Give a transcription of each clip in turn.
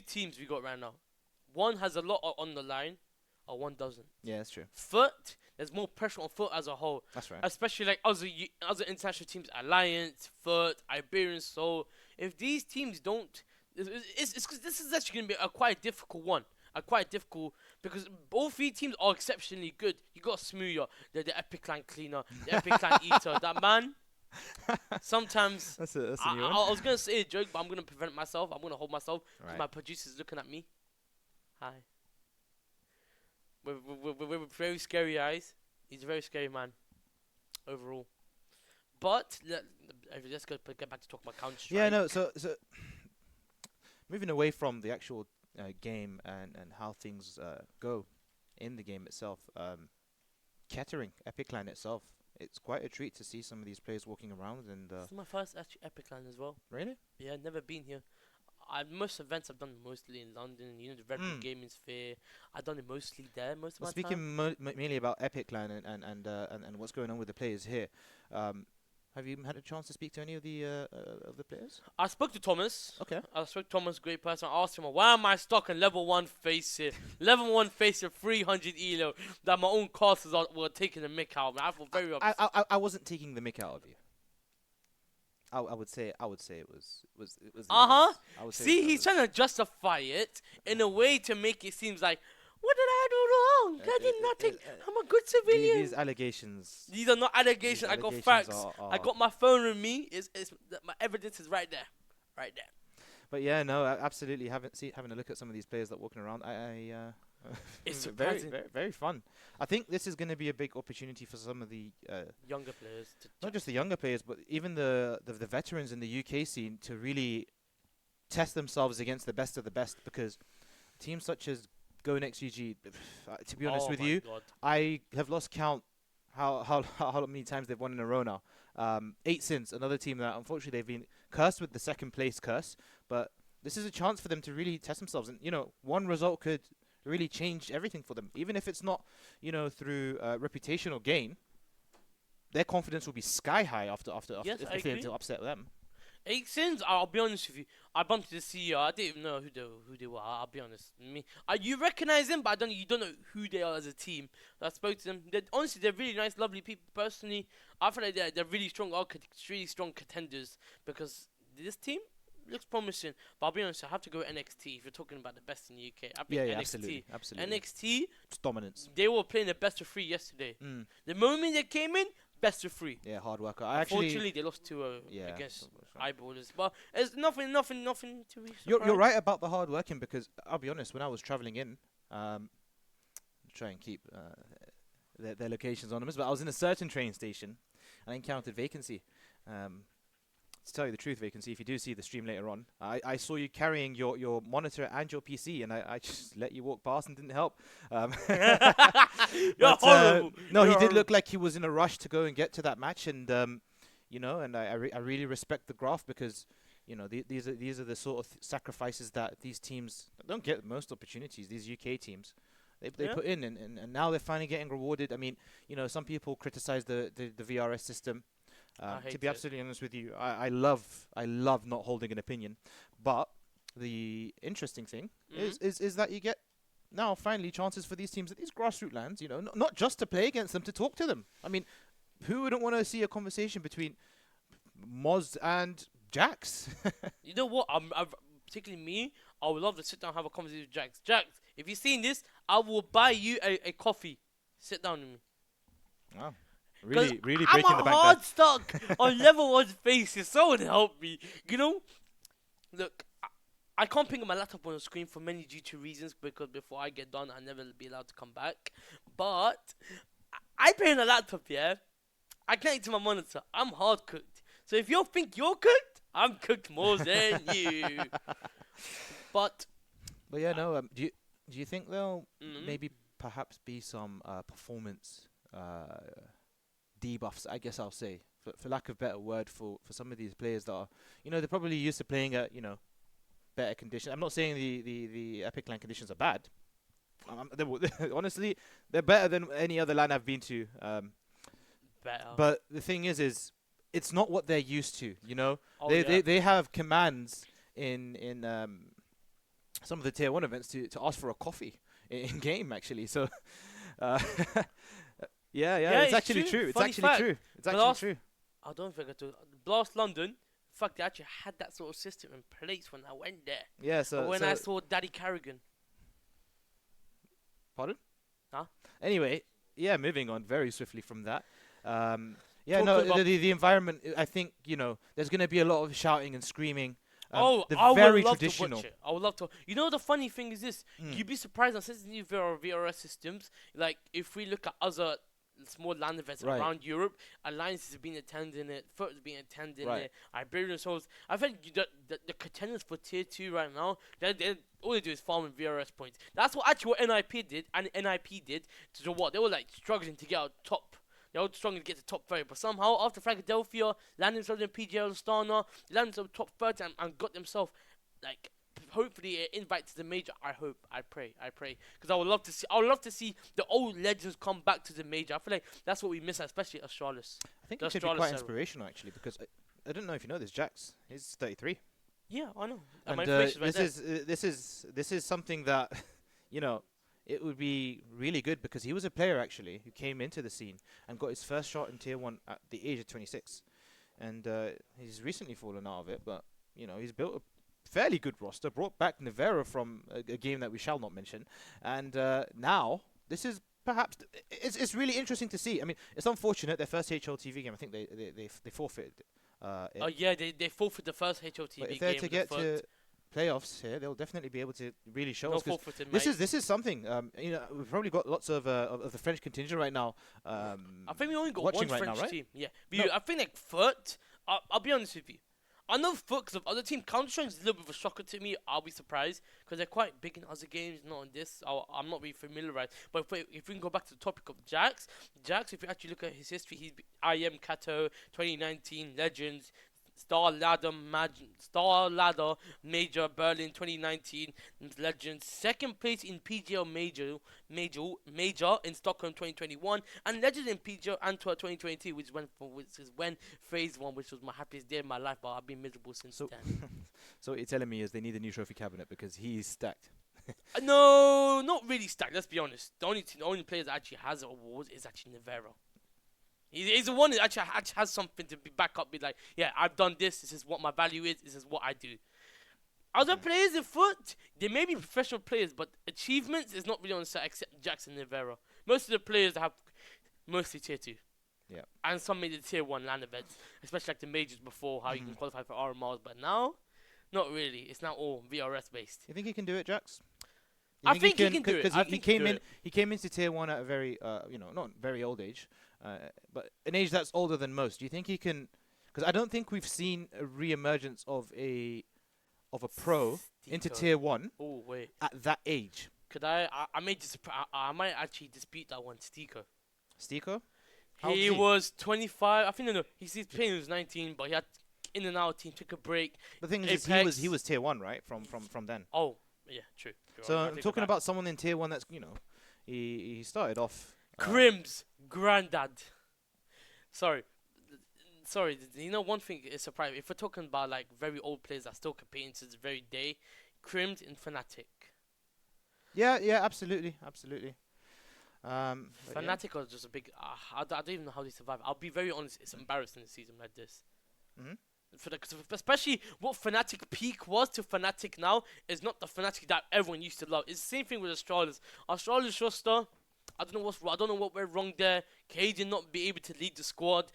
teams we got right now. One has a lot on the line, or one doesn't. Yeah, that's true. FUT, there's more pressure on FUT as a whole. That's right. Especially like other international teams, Alliance, FUT, Iberian Soul. If these teams don't, it's 'cause this is actually gonna be a quite difficult one. A quite difficult because all three teams are exceptionally good. You got Smooya, the Epic Clan cleaner, the Epic Clan eater. That man, sometimes That's a new I, one. I was gonna say a joke, but I'm gonna prevent myself. I'm gonna hold myself. 'Cause Right. my producer's looking at me. Hi. With very scary eyes. He's a very scary man. Overall. But let's get back to talk about Counter Strike. Yeah, no. So moving away from the actual game and how things go in the game itself, Kettering, Epic Clan itself, it's quite a treat to see some of these players walking around and. This is my first actually Epic Clan as well. Really? Yeah, I've never been here. Most events I've done mostly in London, the Red Bull Gaming Sphere. I've done it mostly there most of Well, my time. speaking mainly about Epic Clan and what's going on with the players here, have you had a chance to speak to any of the players? I spoke to Thomas. Okay. I spoke to Thomas, great person. I asked him, why am I stuck in level 1 facer? Level 1 facer 300 elo that my own casters were taking the mick out of me. I feel very upset. I wasn't taking the mick out of you. I would say it was. Uh-huh. I would say See, it he's was- trying to justify it in a way to make it seem like, what did I do wrong? I did nothing. I'm a good civilian. These allegations. These are not allegations. I got facts. I got my phone with me. My evidence is right there. Right there. But yeah, no, absolutely. Having a look at some of these players that are walking around, It's very, surprising. very fun. I think this is going to be a big opportunity for some of the Younger players. not just the younger players, but even the veterans in the UK scene to really test themselves against the best of the best. Because teams such as Go Next UG, to be honest with you, God. I have lost count how many times they've won in a row now. 8 since, another team that unfortunately they've been cursed with the second place curse. But this is a chance for them to really test themselves, and one result could really change everything for them. Even if it's not through reputational gain, their confidence will be sky high after Yes, I if they agree. to upset them. 8 sins. I'll be honest with you. I bumped into the CEO. I didn't even know who they were. I'll be honest. You recognize them, but you don't know who they are as a team. I spoke to them. Honestly, they're really nice, lovely people. Personally, I feel like they're really strong, really strong contenders because this team looks promising. But I'll be honest, I have to go NXT if you're talking about the best in the UK. I think NXT. Absolutely. NXT, It's dominance. they were playing the best of 3 yesterday. The moment they came in, best of 3. Yeah, hard worker. Unfortunately, they lost to against Eyeballers, but it's nothing to be. You're right about the hard working, because I'll be honest, when I was traveling in, try and keep their locations anonymous, but I was in a certain train station and I encountered vacancy. To tell you the truth, vacancy, if you do see the stream later on, I saw you carrying your monitor and your PC, and I just let you walk past and didn't help. You're horrible. No, he You're did look like he was in a rush to go and get to that match, and and I really respect the graph, because these are the sort of sacrifices that these teams don't get most opportunities. These UK teams, they put in, and now they're finally getting rewarded. I mean, some people criticize the VRS system. To be absolutely honest with you, I love not holding an opinion, but the interesting thing is that you get now finally chances for these teams at these grassroots lands, not just to play against them, to talk to them. I mean, who wouldn't want to see a conversation between Moz and Jax? You know what? Particularly me, I would love to sit down and have a conversation with Jax. Jax, if you've seen this, I will buy you a coffee. Sit down with me. Wow. Really breaking I'm the a bank hard there. stuck on level 1 faces. Someone help me. Look, I can't ping my laptop on the screen for many due to reasons, because before I get done, I'll never be allowed to come back. But I play on a laptop, yeah? I connect to my monitor. I'm hard cooked. So if you think you're cooked, I'm cooked more than you. But yeah, no. Do you think there'll maybe perhaps be some performance debuffs, I guess I'll say, for lack of a better word, for some of these players that are, they're probably used to playing at, better conditions. I'm not saying the Epic Clan conditions are bad. Honestly, they're better than any other LAN I've been to. better. But the thing is it's not what they're used to. Oh, they have commands in some of the tier 1 events to ask for a coffee in game actually. So uh, yeah, Yeah, it's it's actually true. true. It's Funny actually fact. true. It's actually Blast. true. I don't think I do. Blast London. Fuck, they actually had that sort of system in place when I went there. Yeah. Or So when I so saw Daddy Carrigan. pardon. Huh? Anyway, yeah. Moving on very swiftly from that. Yeah. No. Talking about. The environment. I think there's gonna be a lot of shouting and screaming. Oh, The I would very love to traditional. watch it. I would love to. You know, the funny thing is this. Mm, You'd be surprised on since the new VRS systems. Like, if we look at other small land events Right. around Europe, Alliance has been attending it, FUT has been attending Right. it, Iberian Souls. I think the contenders for Tier 2 right now, all they do is farm VRS points. That's what NIP did, and NIP did to do what? They were like struggling to get out top. They were struggling to get to top 30, but somehow after Philadelphia landing themselves in PGL Astana, they landed themselves top 30 and got themselves like hopefully an invite to the major. I hope, I pray, because I would love to see the old legends come back to the major. I feel like that's what we miss, especially Astralis. I think The it should be Astralis quite era. inspirational actually, because I don't know if you know this. Jax, he's 33. Yeah, I know. And My information's right this is something that it would be really good, because he was a player actually who came into the scene and got his first shot in tier 1 at the age of 26, and he's recently fallen out of it, but he's built a fairly good roster, brought back Nevera from a game that we shall not mention, and now this is perhaps it's really interesting to see. I mean, it's unfortunate their first HLTV game. I think they forfeited. Oh yeah, they forfeit the first HOTV But if game. they're to in get the to FUT. playoffs here, they'll definitely be able to really show No us. 'Cause forfeiting, this mate. is something. We've probably got lots of the French contingent right now. I think we only got one watching right French now, right? team. Yeah, No. I think like FUT. I'll be honest with you. I know FUT because of other team. Counter Strike is a little bit of a shocker to me. I'll be surprised because they're quite big in other games, not in this. I'm not really familiarized. But if we can go back to the topic of Jax, if you actually look at his history, he's IM Kato 2019 Legends. Star Ladder Major Berlin 2019 Legends, second place in PGL Major in Stockholm 2021, and Legends in PGL Antwerp 2022, which is when Phase 1, which was my happiest day of my life, but I've been miserable since So, then. so what you're telling me is they need a new trophy cabinet because he's stacked. No, not really stacked. Let's be honest. The only player that actually has awards is actually Nevera. He's the one that actually has something to be back up. Be like, yeah, I've done this. This is what my value is. This is what I do. Other players in FUT, they may be professional players, but achievements is not really on set except Jackson Nevera. Most of the players have mostly tier 2. Yeah. And some made the tier 1 land events, especially like the majors before, how you can qualify for RMRs. But now, not really. It's now all VRS based. You think he can do it, Jax? I think he can do it. Because I he think came he can in. do it. He came into tier 1 at a very, not very old age, but an age that's older than most. Do you think he can? Because I don't think we've seen a re-emergence of a pro into Stico. tier 1 Oh wait, at that age. could I might actually dispute that one. Stico. Stico? How old He is he? was 25. I think no. He's playing. He was 19, but he had in and out team. Took a break. The thing is, Apex. he was tier 1, right? From then. Oh yeah, true. So I I'm take it talking back. about someone in tier 1 that's he started off. Crim's granddad. Sorry. One thing is surprising. If we're talking about like very old players that still competing to this very day, Crim's in Fnatic. Yeah, absolutely. But yeah. Fnatic was just a big. I don't even know how they survive. I'll be very honest. It's embarrassing a season like this. Mhm. Especially what Fnatic peak was to Fnatic now is not the Fnatic that everyone used to love. It's the same thing with Astralis. Astralis roster, I don't know what went wrong there. K did not be able to lead the squad,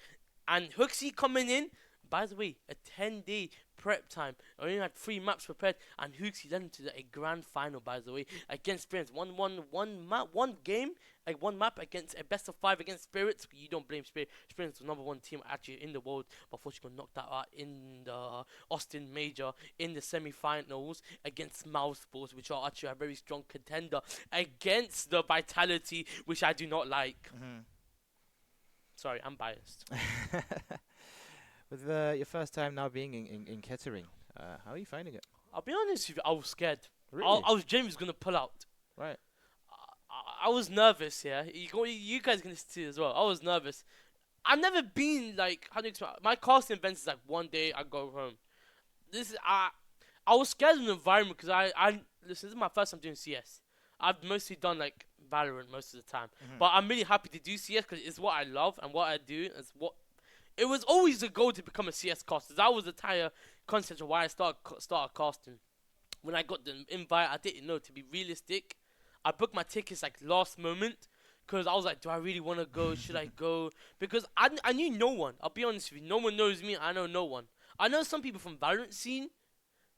and Hooksy coming in. By the way, a 10-day prep time. I only had 3 maps prepared, and Hooksy led into a grand final. By the way, against Spirits, one game, like one map against a best of 5 against Spirits. You don't blame Spirits. Spirits was #1 team actually in the world, but unfortunately got knocked out in the Austin Major in the semi-finals against Mouseballs, which are actually a very strong contender against the Vitality, which I do not like. Sorry, I'm biased. With your first time now being in Kettering, how are you finding it? I'll be honest with you, I was scared. Really? I was James gonna pull out. Right. I was nervous. Yeah, you guys can see as well. I was nervous. I've never been like, how do you explain? My casting events is like one day I go home. This is I was scared of the environment because listen, this is my first time doing CS. I've mostly done like Valorant most of the time, but I'm really happy to do CS because it's what I love and what I do. It was always a goal to become a CS caster. That was the entire concept of why I started casting. When I got the invite, I didn't know. To be realistic, I booked my tickets like last moment because I was like, do I really want to go? Should I go? Because I knew no one. I'll be honest with you. No one knows me. I know no one. I know some people from Valorant scene,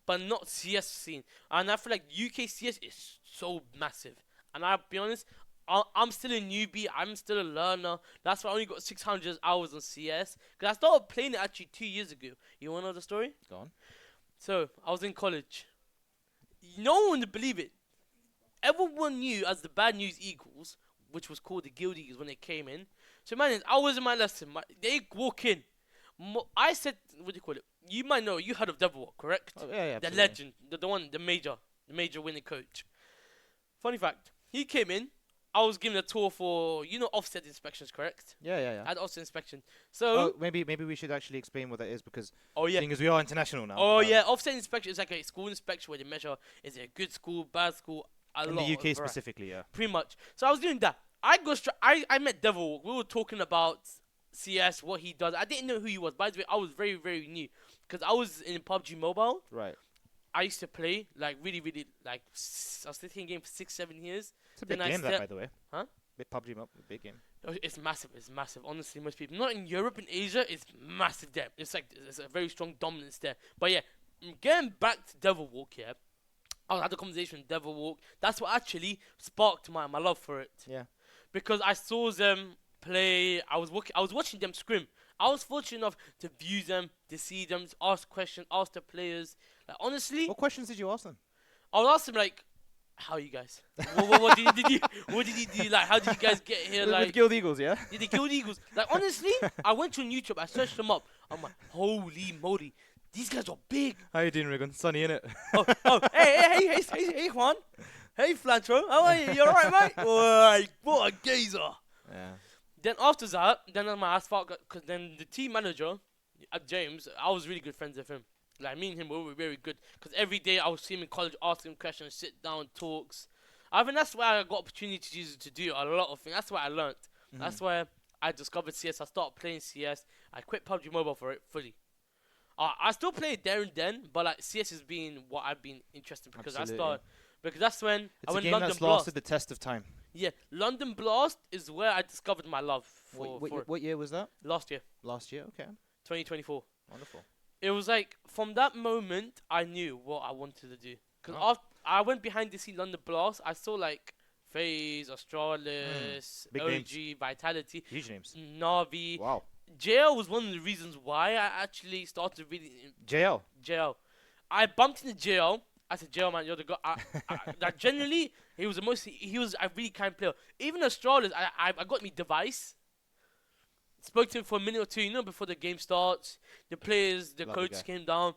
but not CS scene. And I feel like UK CS is so massive. And I'll be honest, I'm still a newbie. I'm still a learner. That's why I only got 600 hours on CS. Because I started playing it actually 2 years ago. You want to know the story? Go on. So, I was in college. No one would believe it. Everyone knew as the Bad News Eagles, which was called the Guild Eagles when they came in. So, man, I was in my lesson. They walk in. I said, what do you call it? You might know. You heard of Devil, correct? Oh, yeah, The absolutely. legend. The one, the major winning coach. Funny fact. He came in. I was given a tour for, offset inspections, correct? Yeah. I had offset inspection. Oh, So, maybe we should actually explain what that is because oh yeah. seeing as we are international now. Oh yeah, offset inspection is like a school inspection where they measure is it a good school, bad school, In lot the of UK variety. specifically, yeah. Pretty much. So I was doing that. I met Devil. We were talking about CS, what he does. I didn't know who he was. By the way, I was very, very new because I was in PUBG Mobile. Right. I used to play like really, really like I was sitting in game for 6-7 years. It's a big Then I game, that, step- by the way. Huh? Big PUBG, big game. Oh, it's massive. It's massive. Honestly, most people, not in Europe and Asia, it's massive there. It's like there's a very strong dominance there. But yeah, getting back to Devil Walk, yeah, I had a conversation with Devil Walk. That's what actually sparked my love for it. Yeah. Because I saw them play. I was watching them scrim. I was fortunate enough to view them, to see them, to ask questions, ask the players. Like honestly, What questions did you ask them? I would ask them like, "How are you guys? What did you do? Like, how did you guys get here? Like, With Guild Eagles, yeah? did they kill the Eagles? Like honestly, I went on YouTube. I searched them up. I'm like, holy moly, these guys are big. How you doing, Rigon? Sunny, innit? Hey, Juan. Hey, Flantro. How are you? You alright, mate? Alright, what a geezer. Yeah. Then after that, then my asphalt, because then the team manager, James, I was really good friends with him. Like me and him were very good. Because every day I would see him in college, ask him questions, sit down, talks. I think that's why I got opportunities to do a lot of things. That's why I learned. That's why I discovered CS. I started playing CS. I quit PUBG Mobile for it fully. I still play it there and then, but like CS has been what I've been interested in because Absolutely. because that's when I It's a went game London that's Blast. lasted the test of time. Yeah, London Blast is where I discovered my love for What year was that? last year, Last year? Okay. 2024. Wonderful. It was like from that moment I knew what I wanted to do. Because Oh. I went behind the scene London Blast. I saw like FaZe, Astralis, Big OG, Vitality, Huge names. Navi. Wow. JL was one of the reasons why I actually started really JL. JL. I bumped into JL. I said, JL, man, you're the guy. That generally, he was a really kind player. Even Astralis, I got me device. Spoke to him for a minute or two, before the game starts. The players, the Lovely coach guy. came down.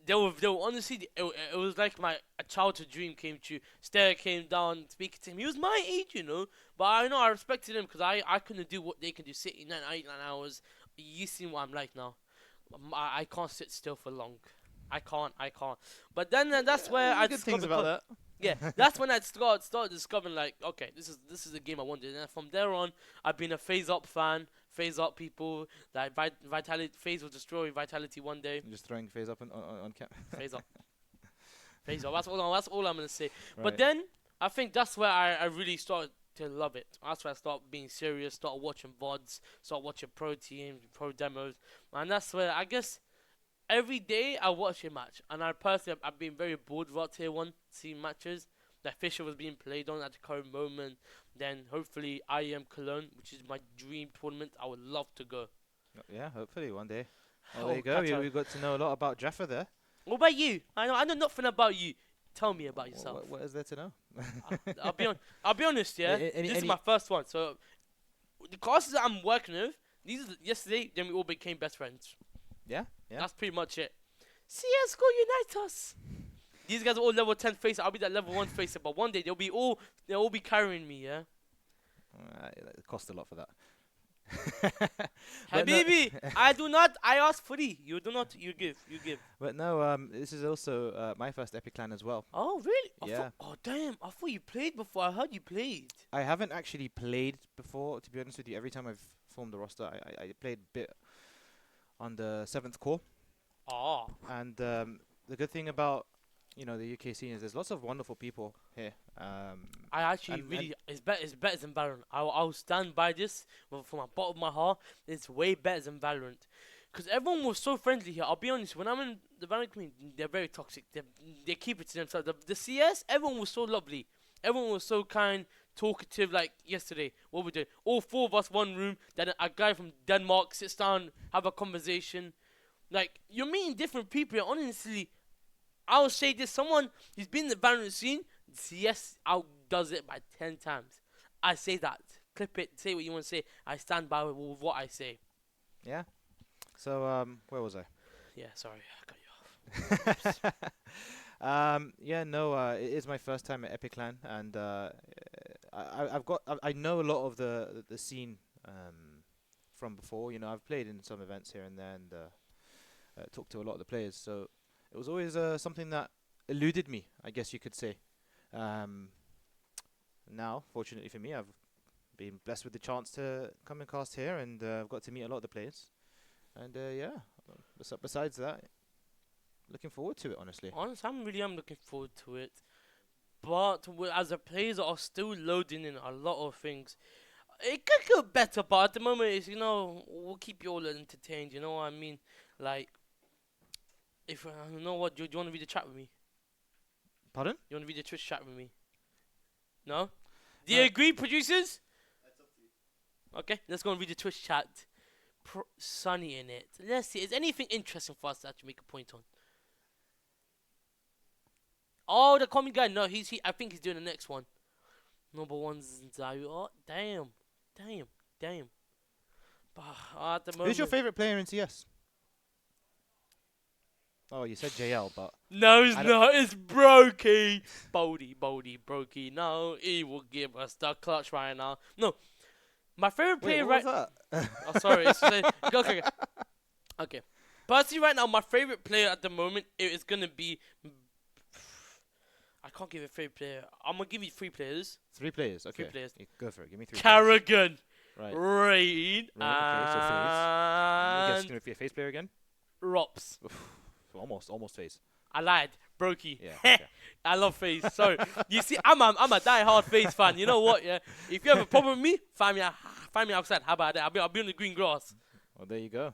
They were honestly, it was like a childhood dream came true. Stair came down, speaking to him. He was my age, But I respected him because I couldn't do what they can do, sitting 8-9 hours. You see what I'm like now. I can't sit still for long. I can't. But then that's where I good things discovered about that. yeah, that's when I started discovering like, okay, this is a game I wanted, and from there on, I've been a FaZe Up fan. FaZe Up people, like Vitality, FaZe will destroy Vitality one day. I'm just throwing phase up on cap. FaZe Up, FaZe Up. That's all I'm gonna say. But Right. then I think that's where I really started to love it. That's where I started being serious. Started watching VODs. Started watching pro teams, pro demos, and that's where I guess. Every day I watch a match, and I personally I've been very bored about Tier 1 seeing matches. That Fisher was being played on at the current moment. Then hopefully IEM Cologne, which is my dream tournament. I would love to go. Yeah, hopefully one day. Oh, Oh, there you go. Qatar. We got to know a lot about Jaffa there. What about you? I know nothing about you. Tell me about yourself. What is there to know? I'll be honest, yeah. This is my first one. So the classes that I'm working with, yesterday, then we all became best friends. Yeah. That's pretty much it. CS2 unite us. These guys are all level 10 facer. I'll be that level 1 facer, but one day they'll all be carrying me, yeah. It cost a lot for that. But no, Habibi, I do not. I ask free. You do not. You give. You give. but no. This is also my first Epic Clan as well. Oh really? Yeah, Oh damn! I thought you played before. I heard you played. I haven't actually played before, to be honest with you. Every time I've formed the roster, I played a bit on the seventh core. Oh. And the good thing about the UK scene is there's lots of wonderful people here. I actually And really it's better. It's better than Valorant. I'll stand by this from my bottom of my heart. It's way better than Valorant, because everyone was so friendly here. I'll be honest. When I'm in the Valorant community, they're very toxic. They keep it to themselves. The CS, everyone was so lovely. Everyone was so kind, talkative. Like yesterday, what we did. All four of us one room. Then a guy from Denmark sits down, have a conversation. Like you're meeting different people. Here. Honestly, I will say this: someone who's been in the Valorant scene, CS outdoes it by 10 times. I say that. Clip it. Say what you want to say. I stand by with what I say. yeah. So where was I? Yeah, sorry, I cut you off. Yeah, no. It is my first time at Epic Clan, and I know a lot of the scene from before. I've played in some events here and there, and talked to a lot of the players. So it was always something that eluded me, I guess you could say. Now, fortunately for me, I've been blessed with the chance to come and cast here, and I've got to meet a lot of the players. And yeah, besides that, looking forward to it, honestly. Honestly, I'm looking forward to it. But as the players are still loading in a lot of things, it could go better. But at the moment, it's we'll keep you all entertained. You know what I mean? Like, if you know what, do you want to read the chat with me? Pardon? You want to read the Twitch chat with me? No? Do you agree, producers? Okay, let's go and read the Twitch chat. Sunny in it. Let's see. Is anything interesting for us to actually make a point on? Oh, the comic guy. No, I think he's doing the next one. Number one's Zayu. Oh, damn. But at the moment, Who's your favorite player in CS? Oh, you said JL, but no, it's not. It's Brokey. Boldy, Brokey. No, he will give us the clutch right now. No, my favorite player what was that? Oh, sorry. Okay. Personally, right now, my favorite player at the moment is gonna be. I can't give a favorite player. I'm gonna give you 3 players. 3 players. Okay. 3 players. Go for it. Give me 3. Carrigan, Right. Rain, Okay. So FaZe. Guess and gonna be a FaZe player again. Rops. Almost FaZe. I lied. Brokey. Yeah. Okay. I love FaZe. Sorry. You see, I'm a die-hard FaZe fan. You know what? Yeah. If you have a problem with me, find me outside. How about that? I'll be on the green grass. Well, there you go.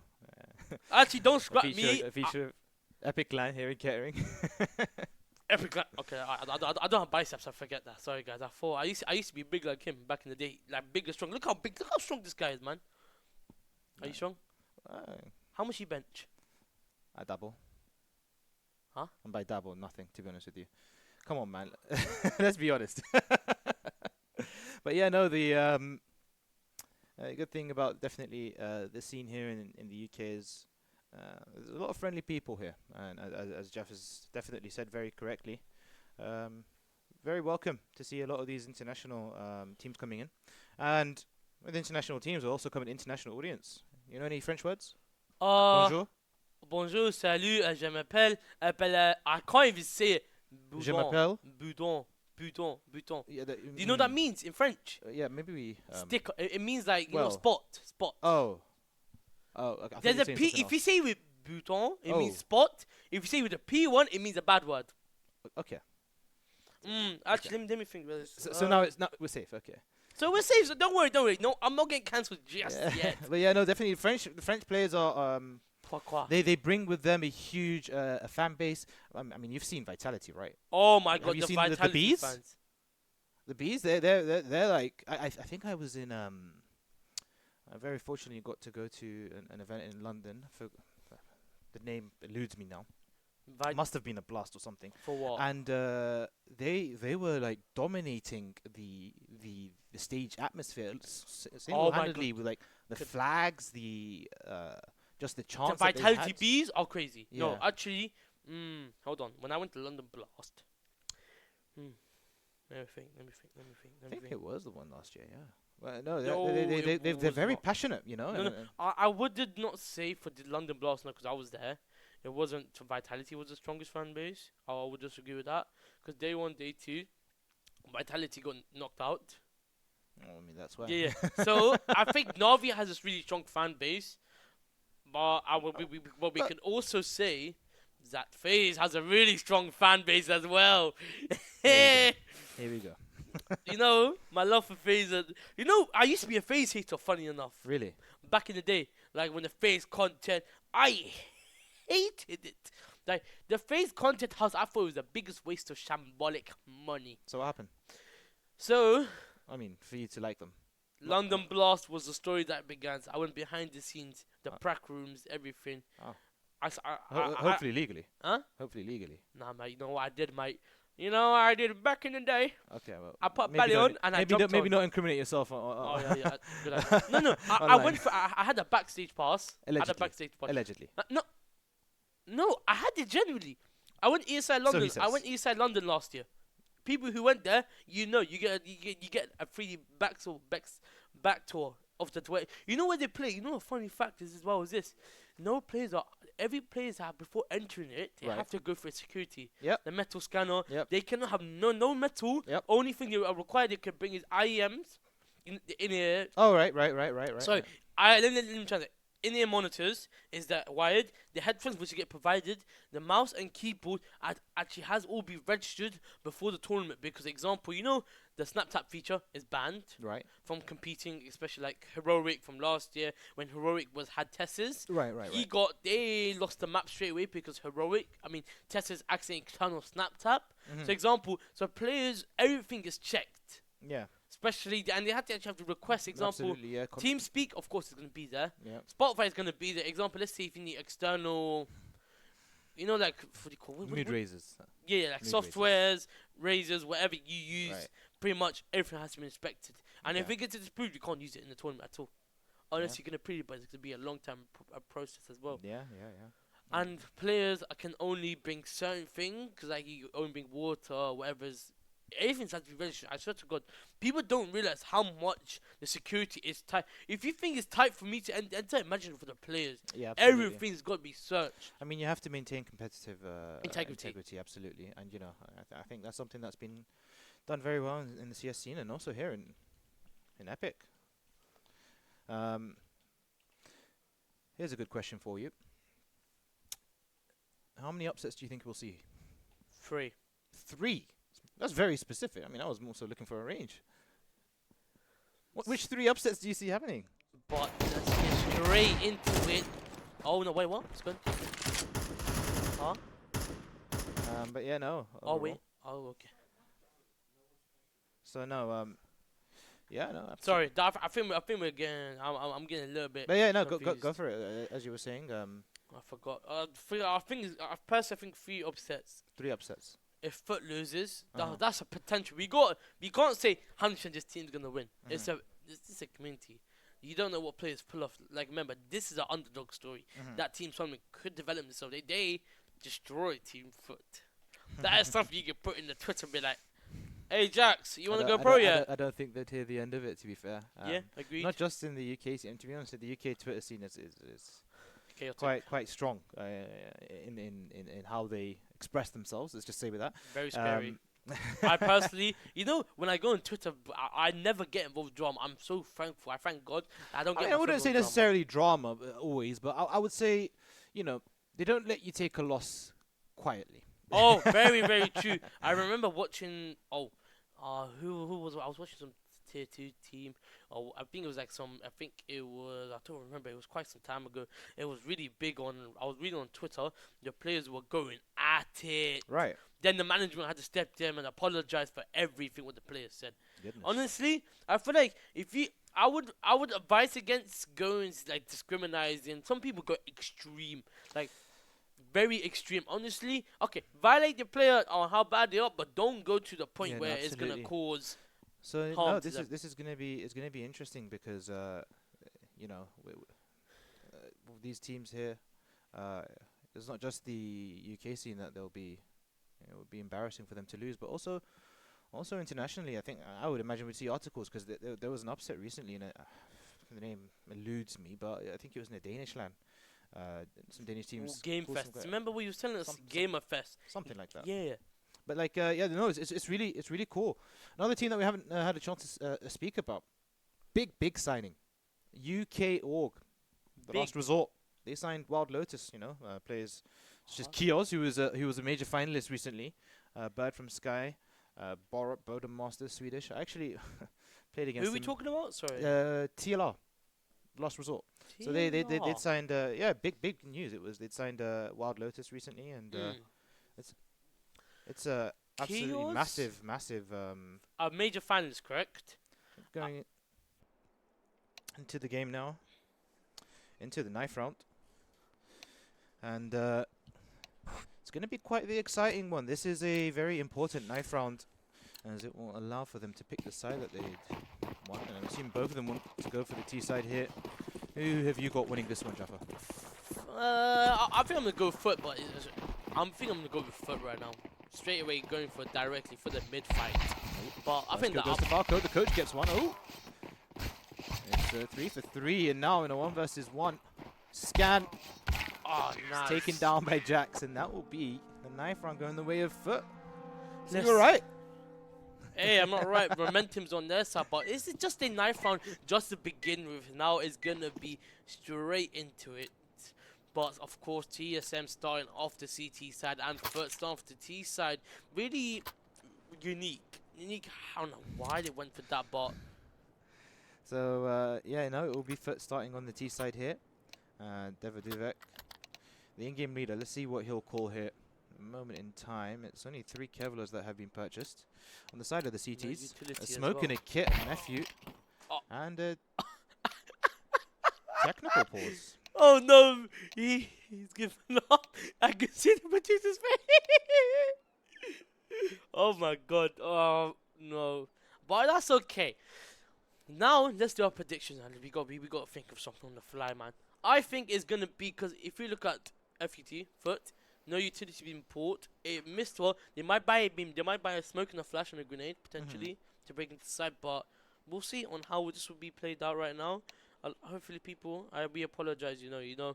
Actually, don't scrap me. A feature Epic Clan here in Kettering. Epic. Okay, I don't have biceps. I forget that. Sorry, guys. I used to be big like him back in the day, like big and strong. Look how strong this guy is, man. Are you strong? How much you bench? I dabble. Huh? And by dabble, nothing, to be honest with you. Come on, man. Let's be honest. But yeah, no, the good thing about definitely the scene here in the UK is there's a lot of friendly people here. And as Jeff has definitely said very correctly, very welcome to see a lot of these international teams coming in. And with international teams, will also come an international audience. You know any French words? Bonjour. Bonjour, salut, je m'appelle, I can't even say it. Boudon, Je m'appelle. Bouton. Yeah, Do you know what that means in French? Yeah, maybe we. Stick. It means like spot. Oh. Okay. There's a P. If you say with bouton, it means spot. If you say with a P1, it means a bad word. Okay. Actually, let me think about this. So now we're safe. Okay. So we're safe. So don't worry. No, I'm not getting cancelled just yet. But yeah, no, definitely the French players are they bring with them a huge a fan base. I mean, you've seen Vitality, right? Oh my God, Have you the seen Vitality the bees? fans. The bees, they're like I think I was in I very fortunately got to go to an event in London. The name eludes me now. Must have been a blast or something. For what? And they were like dominating the stage atmosphere single-handedly with like the flags, just the chants. The that they Vitality had. bees are crazy. Yeah. No, actually, hold on. When I went to London Blast, let me think. I think it was the one last year. Yeah. Well, no, No, they're it was very not. passionate, you know. No, no. I would not say for the London Blast, no, because I was there. It wasn't Vitality was the strongest fan base. I would disagree with that because day one, day two, Vitality got knocked out. I mean, that's why. Yeah, yeah. So I think Navi has this really strong fan base, but what we But can also say is that FaZe has a really strong fan base as well. here we go. You know, my love for FaZe. You know, I used to be a FaZe hater. Funny enough, Really? back in the day, like when the FaZe content, I hated it. Like the FaZe content house, I thought it was the biggest waste of shambolic money. So what happened? So I mean, for you to like them. London Blast was the story that began. I went behind the scenes, the Uh, prac rooms, everything. oh. I Hopefully legally. huh? Hopefully legally. Nah, mate. You know what I did, mate? You know what I did back in the day? Okay, well, I put maybe belly don't, on and I maybe jumped don't, maybe on. not incriminate yourself. Oh yeah, yeah. Good idea. No, no. I Online. went for. I had a backstage pass. I had a Allegedly. backstage pass. Allegedly. No, no. I had it genuinely. I went Eastside So he London. I says. went Eastside London last year. People who went there, you know, you get a free back tour of the tour. You know where they play. You know a funny fact is as well as this. No players are. Every players have before entering it, they Right. have to go for security. Yep. The metal scanner. Yep. They cannot have no metal. Yep. Only thing they are required they can bring is IEMs in here. Oh, right. Sorry, let me translate. In-ear monitors is that wired. The headphones which you get provided, the mouse and keyboard actually has all been registered before the tournament. Because example, you know, the snap tap feature is banned Right. from competing, especially like Heroic from last year when Heroic had Tesses. Right. They lost the map straight away because Tesses accidentally turned on snap tap. Mhm. So example, so players, everything is checked. Yeah. Especially, and they have to actually have to request. Example, Absolutely. Yeah. TeamSpeak, of course, is going to be there. Yeah. Spotify is going to be there. Example, let's say if you need external, you know, like, what do you call it? Mood raises. Yeah, like Mood softwares, razors, whatever you use, Right. pretty much everything has to be inspected. And if Okay. it gets disproved, you can't use it in the tournament at all. Unless you're going to pre but it's going to be a long time process as well. Yeah. And players can only bring certain things, because like you only bring water, whatever's. Everything's has to be registered. I swear to God, people don't realize how much the security is tight. If you think it's tight for me to enter, imagine for the players. Yeah. Absolutely. Everything's got to be searched. I mean, you have to maintain competitive Integrity. absolutely, and you know, I think that's something that's been done very well in the CS scene and also here in Epic. Here's a good question for you. How many upsets do you think we'll see? 3. 3. That's very specific. I mean, I was also looking for a range. Which 3 upsets do you see happening? But let's get straight into it. Oh no! Wait, what? It's good. Huh? But yeah, no. Oh wait. overall. Oh okay. So no. Yeah, no. Absolutely. Sorry, I think we're getting. I'm getting a little bit. But yeah, no. Go confused. for it. As you were saying, I forgot. I personally think 3 upsets. 3 upsets. If FUT loses, Uh-huh. that's a potential. We can't say 100% this team's gonna win. It's a community. You don't know what players pull off. Like remember, this is an underdog story. That team something could develop themselves. They destroy Team FUT. That is something you can put in the Twitter and be like, "Hey Jax, you want to go pro yet?" I don't think they'd hear the end of it. To be fair. Yeah, agreed. Not just in the UK scene. To be honest, the UK Twitter scene is Chaotic. quite strong in how they express themselves. Let's just say with that. Very scary. I personally, when I go on Twitter, I never get involved with drama. I'm so thankful. I thank God I don't get. I wouldn't say necessarily drama always, but I would say, they don't let you take a loss quietly. Oh, very very true. I remember watching. Who was I was watching some tier 2 team. Oh, I think it was like I don't remember. It was quite some time ago. It was really big on. I was reading on Twitter. The players were going at it. Right. Then the management had to step in and apologize for everything what the players said. Goodness. Honestly, I feel like I would advise against going like discriminating. Some people go extreme, like very extreme. Honestly, okay, violate the player on how bad they are, but don't go to the point where it's gonna cause. So harm no, to them. this is gonna be interesting because these teams here, it's not just the UK scene that they'll be, it would be embarrassing for them to lose, but also Also internationally, I think I would imagine we'd see articles because there was an upset recently, and the name eludes me, but I think it was in the Danish land. Some Danish teams. Game pulled some Fest. guy- Remember what you was telling us? some- Gamer Fest. something like that. Yeah. But like, yeah, no, it's really cool. Another team that we haven't had a chance to speak about. Big signing. UK Org, the Big. last resort. They signed Wild Lotus. Players such as Kiosk, who was a major finalist recently. Bird from Sky, Bodum Masters, Swedish. I actually played against Who are we them. talking about? Sorry. TLR, Last Resort. So they'd signed big news. They'd signed Wild Lotus recently, and it's a absolutely Kiosk? massive A major finalist, correct? going into the game now, into the knife round, and it's going to be quite the exciting one. This is a very important knife round, as it will allow for them to pick the side that they want. And I'm assuming both of them want to go for the T side here. Who have you got winning this one, Jaffa? I think I'm gonna go FUT, but I think I'm gonna go with FUT right now. Straight away, going for directly for the mid fight. But I think goes to Falco. The coach gets one. Oh, it's 3 for 3, and now in a 1 versus 1 scan. nice. Taken down by Jax, and that will be the knife round going the way of FUT. So Yes. you're right. Hey, I'm not right. Momentum's on their side, but is it just a knife round just to begin with? Now it's gonna be straight into it. But of course, TSM starting off the CT side and FUT starting off the T side. Really unique. I don't know why they went for that, but So it will be FUT starting on the T side here. Devaduvek, the in-game leader. Let's see what he'll call here. Moment in time. It's only 3 Kevlars that have been purchased. On the side of the CTs, a smoke and a kit, a nephew, and a technical pause. oh no, he's given up. I can see the producer's face. Oh my god. Oh no, but that's okay. Now let's do our predictions, and we got to think of something on the fly, man. I think it's gonna be, because if you look at FUT, no utility being port. It missed well. They might buy a beam. They might buy a smoke and a flash and a grenade potentially to break into the side. But we'll see on how this will be played out right now. Hopefully, people, we apologize.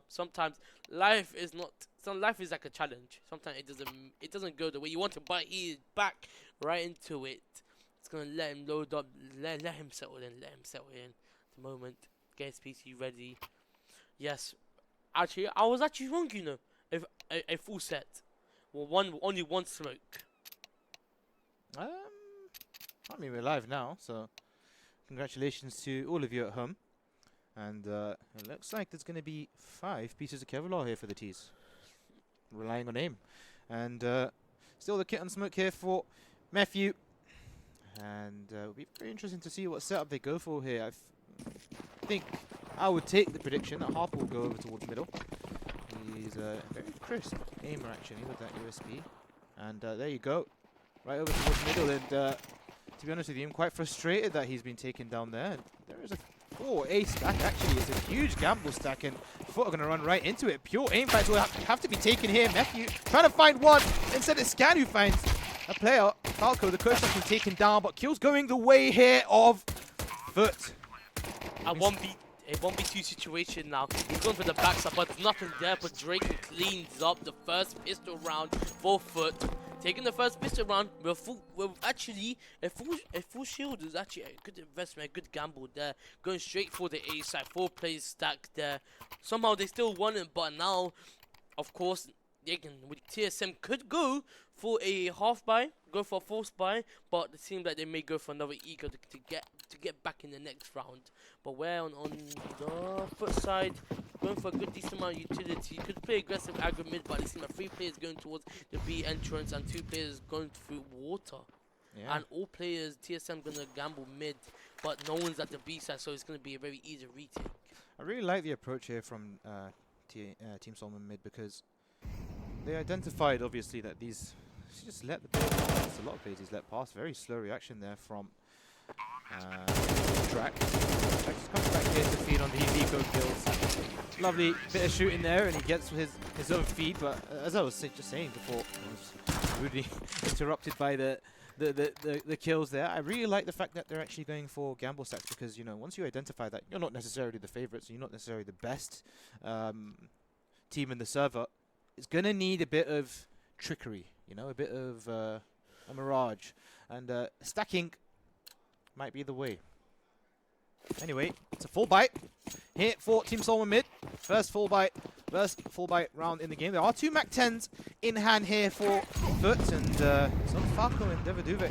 Sometimes life is not. Life is like a challenge. Sometimes it doesn't go the way you want to. But he is back right into it. It's gonna let him load up. Let him settle in. Let him settle in. At the moment, get his PC ready. Yes, actually, I was actually wrong. If a full set, well, only one smoke. I mean, we're live now, so congratulations to all of you at home. And it looks like there's going to be 5 pieces of Kevlar here for the T's, relying on aim. And still the kit and smoke here for Matthew. And it'll be very interesting to see what setup they go for here. I think I would take the prediction that Harper will go over towards middle. He's a very crisp aimer actually with that USP. And there you go. Right over towards middle. And to be honest with you, I'm quite frustrated that he's been taken down there. There is a 4A stack actually. It's a huge gamble stack, and FUT are going to run right into it. Pure aim fights will have to be taken here. Matthew trying to find one. Instead it's Scan who finds a player. Falco, the coach, has been taken down, but kills going the way here of FUT. A 1v2 situation now. He's going for the backside, but there's nothing there. But Drake cleans up the first pistol round for FUT. Taking the first pistol round, actually a full shield is actually a good investment, a good gamble there. Going straight for the A side, 4 players stacked there. Somehow they still won it, but now, of course, they can. With TSM could go for a half buy, go for a false buy, but it seems like they may go for another eco to get back in the next round. But where on the FUT side, going for a good decent amount of utility. Could play aggressive aggro mid, but it seems like 3 players going towards the B entrance and 2 players going through water. Yeah. And all players, TSM gonna gamble mid, but no one's at the B side, so it's gonna be a very easy retake. I really like the approach here from Team Solomon mid, because they identified obviously that these just let the player pass. A lot of players he's let pass. Very slow reaction there from Drax. Drax comes back here to feed on these eco kills. Lovely bit of shooting there, and he gets his own feed. But as I was just saying before, I was rudely interrupted by the the kills there. I really like the fact that they're actually going for gamble stacks because, you know, once you identify that you're not necessarily the favorites, you're not necessarily the best team in the server, it's going to need a bit of trickery, you know, a bit of a mirage. And stacking might be the way. Anyway, it's a full bite here for Team Solomon mid. First full bite round in the game. There are 2 Mac 10s in hand here for FUT, and it's on Falco and Devaduvic.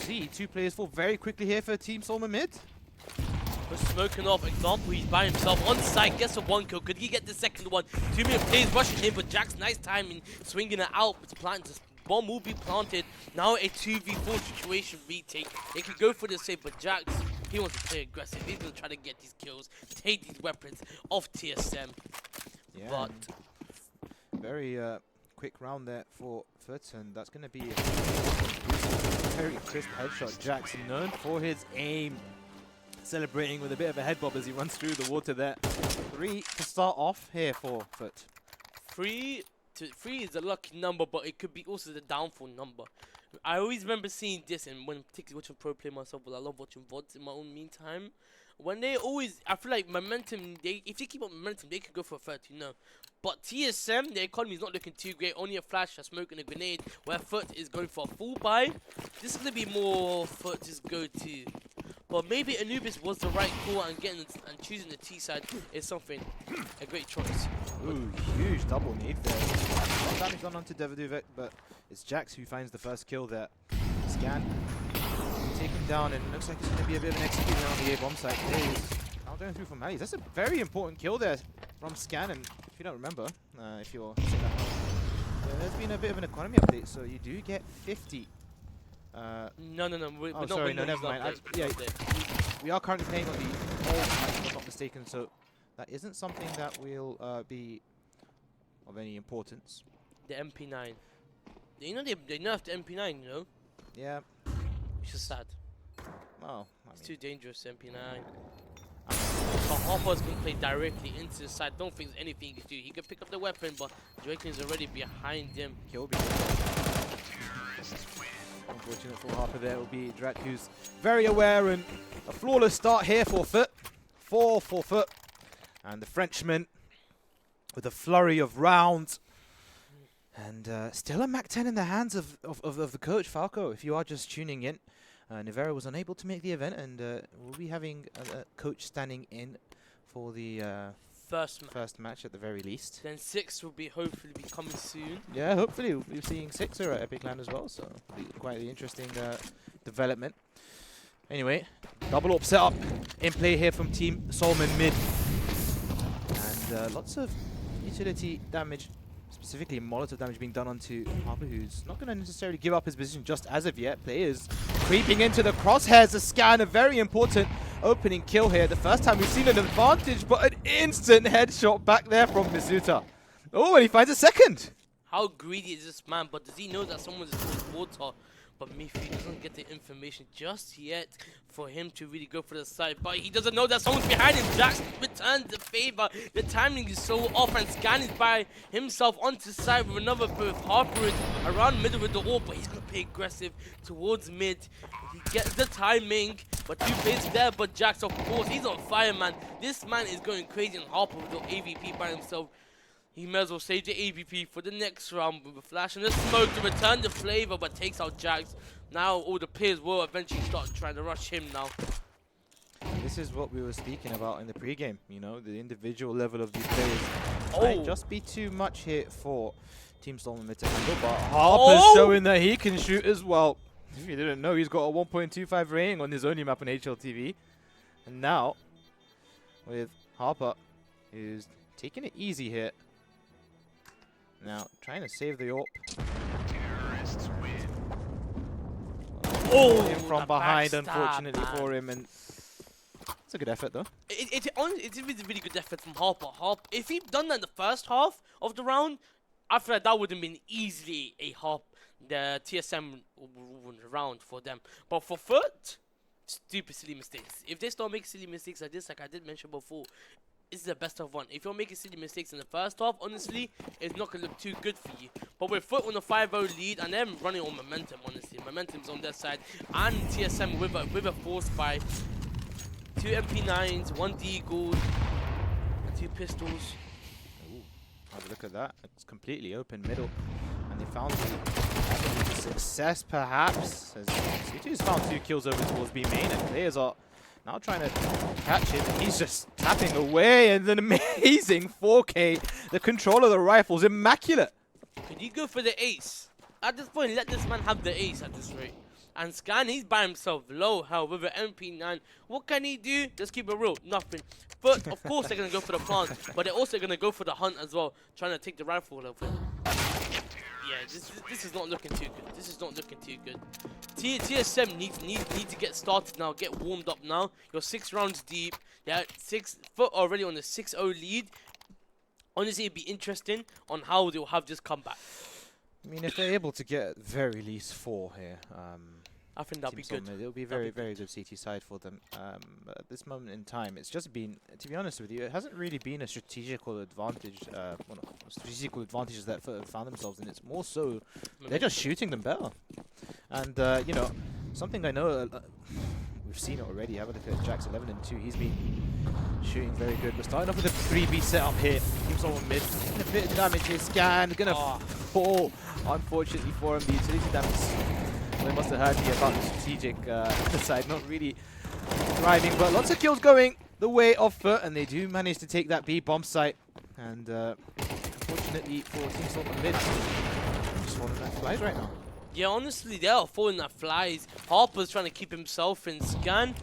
See 2 players fall very quickly here for Team Solomon mid. For smoking off, example, he's by himself on site, gets a 1 kill. Could he get the second one? 2 minute plays rushing in, but Jack's nice timing, swinging it out. It's planted. Bomb will be planted. Now a 2v4 situation retake. They can go for the save, but Jax, he wants to play aggressive. He's going to try to get these kills, take these weapons off TSM. Yeah, But very quick round there for FUT, and that's going to be a very crisp headshot. Jax, known for his aim, celebrating with a bit of a head bob as he runs through the water there. 3 to start off here for FUT. 3 is a lucky number, but it could be also the downfall number. I always remember seeing this, and when particularly watching pro play myself, but I love watching VODs in my own meantime. When they always, I feel like momentum, if they keep up momentum, they could go for a 30, you know. But TSM, the economy is not looking too great. Only a flash, a smoke, and a grenade. Where FUT is going for a full buy. This is gonna be more FUT's go-to. But maybe Anubis was the right call, and choosing the T side is something, a great choice. Ooh, huge double need there. Some damage gone on to Devaduvic, but it's Jax who finds the first kill there. Scan, taken down, and it looks like it's going to be a bit of an execution on the A-bomb site. Now going through from Mallies. That's a very important kill there from Scan, and if you don't remember, if you're seeing that now, there's been a bit of an economy update, so you do get 50. No. We're oh, not sorry, no, winning never mind. Yeah, we are currently playing on the old patch, if I'm not mistaken, so that isn't something that will be of any importance. The MP9. You know they nerfed the MP9, you know? Yeah. Which is sad. Oh, It's too dangerous, MP9. But Hopper's can play directly into the side. Don't think there's anything he can do. He can pick up the weapon, but Draken's already behind him. Kill be. Unfortunate for Harper there. It will be Drak, who's very aware, and a flawless start here for FUT. 4 for FUT. And the Frenchman with a flurry of rounds. And still a Mac 10 in the hands of the coach, Falco. If you are just tuning in, Nivera was unable to make the event, and we'll be having a coach standing in for the first match at the very least. Then 6 will be hopefully be coming soon. Yeah, hopefully we'll be seeing 6er at Epic Land as well, so it'll be quite the interesting development. Anyway, double up setup in play here from Team Solomon mid. And lots of utility damage, specifically Molotov damage being done onto Harper, who's not going to necessarily give up his position just as of yet. Players creeping into the crosshairs. A scan, a very important opening kill here. The first time we've seen an advantage, but an instant headshot back there from Mizuta. Oh, and he finds a second. How greedy is this man? But does he know that someone's in water? But Miffy doesn't get the information just yet for him to really go for the side. But he doesn't know that someone's behind him. Jax returns the favor. The timing is so off, and Scan is by himself onto the side with another birth. Harper is around middle with the wall, but he's going to play aggressive towards mid. He gets the timing, but 2 players there. But Jax, of course, he's on fire, man. This man is going crazy, and Harper with the AVP by himself. He may as well save the AVP for the next round with a flash and a smoke to return the flavor, but takes out Jax. Now all the players will eventually start trying to rush him now. This is what we were speaking about in the pregame. You know, the individual level of these players might just be too much here for Team Solomon mid to handle, but Harper's showing that he can shoot as well. If you didn't know, he's got a 1.25 rating on his only map on HLTV. And now, with Harper, who's taking it easy here. Now, trying to save the AWP. From behind, unfortunately for him, and it's a good effort though. It's a really good effort from Harper. If he'd done that in the first half of the round, I feel like that would have been easily the TSM round for them. But for FUT, stupid silly mistakes. If they start making silly mistakes like this, like I did mention before, This is the best of one. If you're making silly mistakes in the first half, honestly, it's not going to look too good for you. But with FUT on a 5-0 lead, and them running on momentum, honestly. Momentum's on their side. And TSM with a force by 2 MP9s, 1 Deagle, and 2 pistols. Ooh, have a look at that. It's completely open middle. And they found the success, perhaps. As C2's found 2 kills over towards B main, and players are now trying to catch him, and he's just tapping away, and an amazing 4K. The control of the rifle's immaculate. Could you go for the ace? At this point, let this man have the ace at this rate. And Scan, he's by himself, low health with an MP9. What can he do? Let's keep it real, nothing. But of course they're going to go for the plant, but they're also going to go for the hunt as well, trying to take the rifle over. Yeah, this is not looking too good. This is not looking too good. TSM need to get started now, get warmed up now. You're 6 rounds deep. Yeah, 6 FUT already on the 6-0 lead. Honestly, it'd be interesting on how they'll have this comeback. I mean, if they're able to get at the very least 4 here, I think that'll be good. It'll be very good CT side for them. But at this moment in time, it's just been, to be honest with you, it hasn't really been a strategical advantage. Strategical advantages that found themselves in. It's more so they're just shooting them better. And you know, something I know we've seen it already. Have a look at Jax 11 and 2. He's been shooting very good. We're starting off with a 3v setup here. Keeps on mid. A bit of damage here. Scan gonna fall. Unfortunately for him, the utility damage. They must have heard me about the strategic side, not really thriving, but lots of kills going the way of FUT, and they do manage to take that B bomb site. And unfortunately for Team Salt mid, just falling that flies right now. Yeah, honestly, they are falling that flies. Harper's trying to keep himself in. Scan,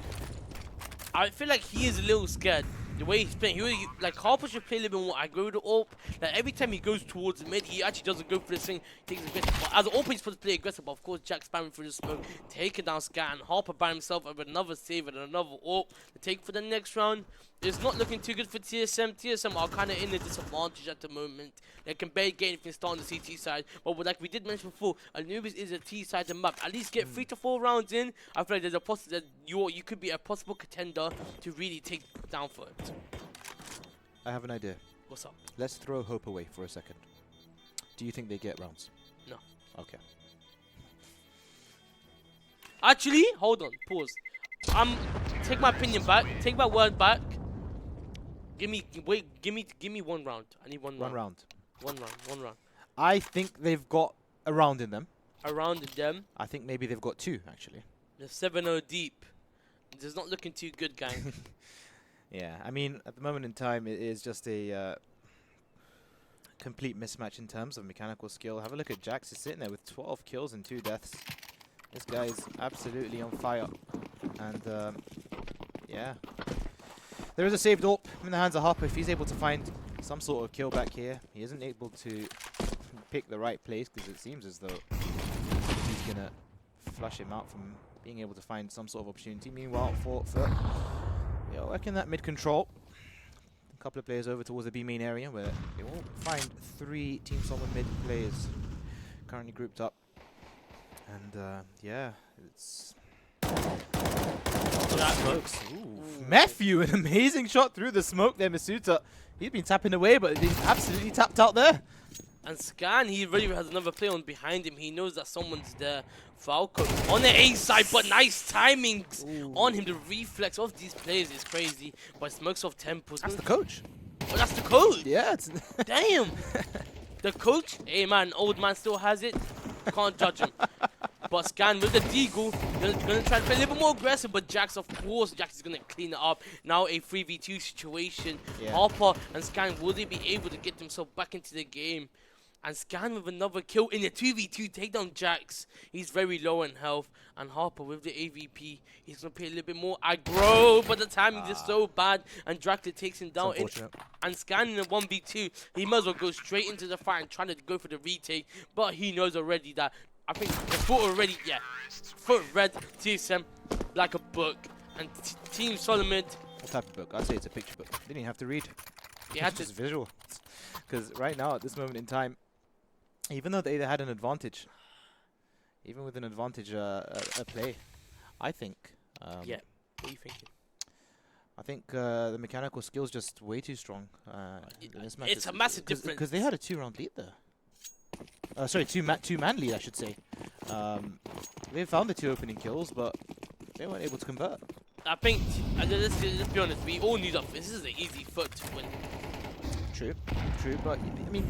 I feel like he is a little scared. The way he's playing, like Harper should play a little bit more aggro to AWP. Like every time he goes towards the mid, he actually doesn't go for this thing. He takes aggressive. But as an AWP, he's supposed to play aggressive. But of course, Jack spamming through the smoke, taking down Scan. Harper by himself with another save and another AWP to take for the next round. It's not looking too good for TSM. TSM are kind of in a disadvantage at the moment. They can barely get anything started on the CT side. But like we did mention before, Anubis is a T-sided map. At least get 3 to 4 rounds in. I feel like there's a possibility that you could be a possible contender to really take down for it. I have an idea. What's up? Let's throw hope away for a second. Do you think they get rounds? No. Okay. Actually, hold on. Pause. Take my opinion back. Take my word back. Give me 1 round. I need 1 round. 1 round. I think they've got a round in them. A round in them. I think maybe they've got 2 actually. They're 7-0 deep. It's not looking too good, gang. Yeah, I mean, at the moment in time, it is just a complete mismatch in terms of mechanical skill. Have a look at Jax. He's sitting there with 12 kills and 2 deaths. This guy's absolutely on fire. And, yeah. There is a saved AWP in the hands of Harper. If he's able to find some sort of kill back here, he isn't able to pick the right place because it seems as though he's going to flush him out from being able to find some sort of opportunity. Meanwhile, for yeah, working that mid control. A couple of players over towards the B main area where they will find 3 Team Solomon mid players currently grouped up. And yeah, it's smokes. Ooh. Matthew, an amazing shot through the smoke there, Masuta. He's been tapping away, but he's absolutely tapped out there. And Scan, he really has another player on behind him. He knows that someone's there. Falco on the A side, but nice timings on him. The reflex of these players is crazy. But smokes off temples. That's the coach. Oh, that's the coach? Yeah. It's Damn. The coach? Hey, man, old man still has it. Can't judge him. But Scan with the Deagle, gonna try to play a little bit more aggressive, but Jax, of course, Jax is gonna clean it up. Now a 3v2 situation. Yeah. Harper and Scan, will they be able to get themselves back into the game? And Scan with another kill in a 2v2 takedown Jax. He's very low in health. And Harper with the AVP, he's gonna play a little bit more aggro, but the timing is so bad. And Dracula takes him down. And Scan in a 1v2, he might as well go straight into the fight and trying to go for the retake. But he knows already that, I think the FUT already, yeah. FUT red, TSM, like a book. And Team Solomon. What type of book? I'd say it's a picture book. Didn't even have to read. You had to. Just visual. Because right now, at this moment in time, even though they had an advantage, even with an advantage a play, I think. Yeah, what are you thinking? I think the mechanical skill's just way too strong in this match. It's a massive difference. Because they had a 2-round lead there. Sorry, two-man lead, I should say. They found the 2 opening kills, but they weren't able to convert. I think, let's be honest, we all knew that this is an easy FUT to win. True, but I mean,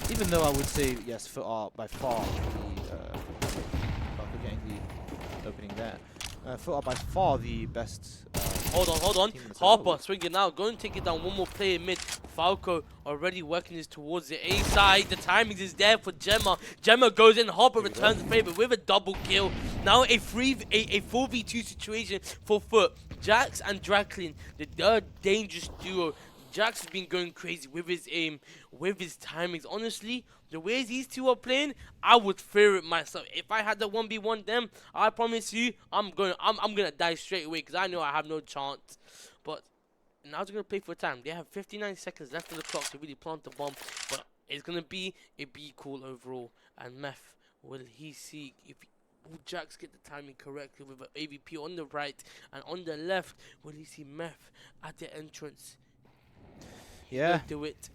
even though I would say yes, FUT are by far getting the opening there. FUT are by far the best. Hold on. Harper swinging out, going to take it down. One more player mid. Falco already working this towards the A side. The timing is there for Gemma. Gemma goes in. Harper returns the favor with a double kill. Now a 4v2 situation for FUT. Jax and Draklin, the third dangerous duo. Jax has been going crazy with his aim, with his timings. Honestly, the way these two are playing, I would fear it myself. If I had the 1v1 them, I promise you, I'm gonna die straight away because I know I have no chance. But now they're gonna play for time. They have 59 seconds left on the clock to really plant the bomb. But it's gonna be a B call overall. And Meth, will he see if? Will Jax get the timing correctly with an AVP on the right and on the left? Will he see Meth at the entrance? Yeah, do it.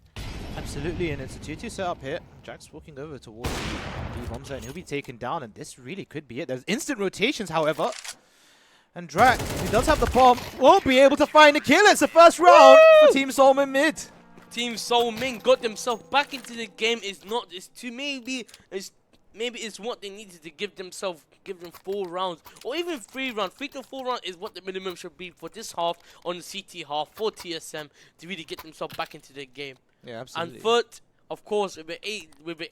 Absolutely, and it's a 2-2 setup here. Jax walking over towards the bomb site, and he'll be taken down, and this really could be it. There's instant rotations, however. And Drac, who does have the bomb, won't be able to find a kill. It's the first round for Team Solman mid. Team Solman got themselves back into the game. Maybe it's what they needed to give them 4 rounds or even 3 rounds. 3 to 4 rounds is what the minimum should be for this half on the CT half for TSM to really get themselves back into the game. Yeah, absolutely. And FUT, of course, with an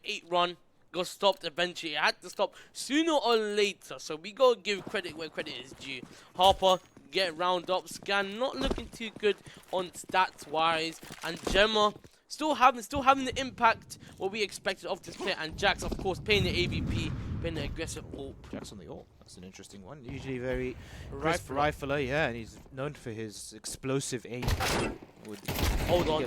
8 run, got stopped eventually. It had to stop sooner or later. So we gotta give credit where credit is due. Harper get round up. Scan not looking too good on stats wise, and Gemma still having the impact what we expected of this player, and Jax of course playing the AVP, playing the aggressive AWP. Jax on the AWP, that's an interesting one. Usually very crisp rifler, yeah, and he's known for his explosive aim. Hold on,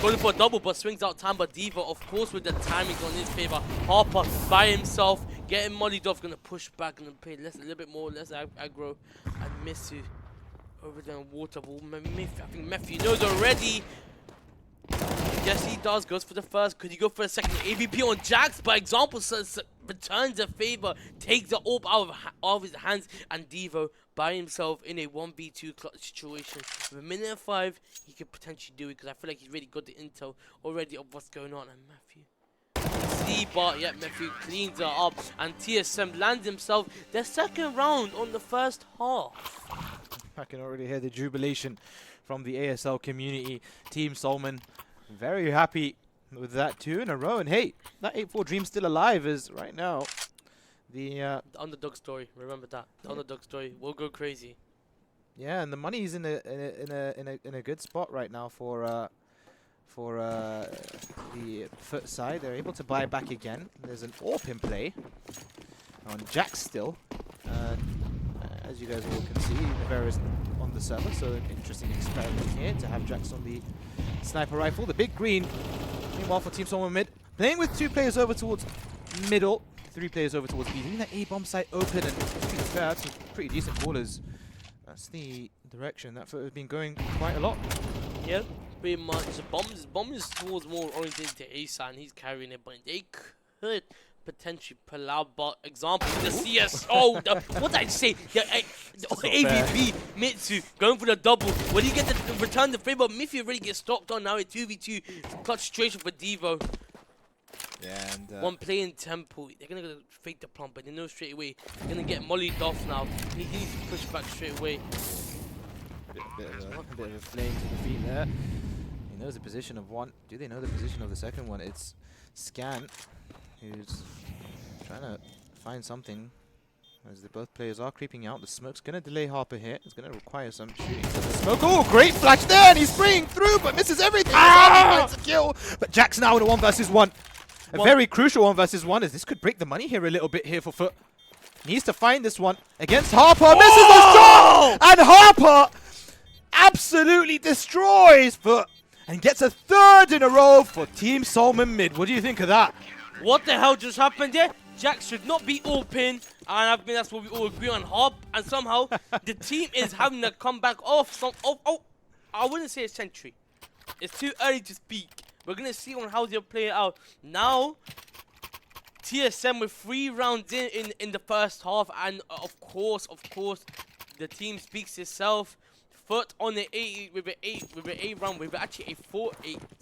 going for a double but swings out Tamba Diva, of course with the timing on his favor. Harper by himself, getting mollied off, gonna push back and play a little bit more, less aggro, and Missu over there in water ball. I think Matthew knows already. Yes, he does. Goes for the first. Could he go for a second? AVP on Jax, by example, returns a favor, takes the AWP out of his hands, and Devo by himself in a 1v2 clutch situation. With a minute and 5, he could potentially do it because I feel like he's really got the intel already of what's going on. And Matthew, but yeah, Matthew cleans it up, and TSM lands himself their second round on the first half. I can already hear the jubilation from the ASL community. Team Solman very happy with that 2 in a row. And hey, that 8-4 dream still alive is right now the underdog story. Remember that. The underdog story will go crazy. Yeah, and the money's in a good spot right now for the FUT side. They're able to buy back again. There's an AWP in play on Jax still. As you guys all can see, Nevera is on the server, so an interesting experiment here to have Jax on the sniper rifle. The big green, meanwhile for Team Solman mid, playing with 2 players over towards middle, 3 players over towards B. Leaving that A-bomb site open, and to be fair, that's some pretty decent ballers. That's the direction that FUT has been going quite a lot. Yeah, pretty much. Bomb is towards more oriented to A-side, and he's carrying it, but they could potentially pull out. But example, the CSO, what did I say? The AVP, Mitsu going for the double. When you get the return the favor, Miffy already gets stopped on now. A 2v2 clutch situation for Devo. Yeah, and one play in tempo. They're gonna go fake the plant, but they know straight away they're gonna get mollied off now. He needs to push back straight away. Bit of a flame to the feet there. He knows the position of one. Do they know the position of the second one? It's Scan, who's trying to find something as both players are creeping out. The smoke's going to delay Harper here. It's going to require some shooting. The smoke, oh, great flash there, and he's spraying through, but misses everything. He finds a kill, but Jax now in a 1 versus 1. A very crucial 1 versus 1, as this could break the money here a little bit here for FUT. Needs to find this one against Harper. Misses the shot, and Harper absolutely destroys FUT and gets a 3rd in a row for Team Solman mid. What do you think of that? What the hell just happened there? Jax should not be open. And I think that's what we all agree on. Hop, and somehow the team is having to come back off some. I wouldn't say a century. It's too early to speak. We're gonna see on how they'll play it out. Now, TSM with 3 rounds in the first half, and of course, the team speaks itself. FUT on the 8 round, with actually a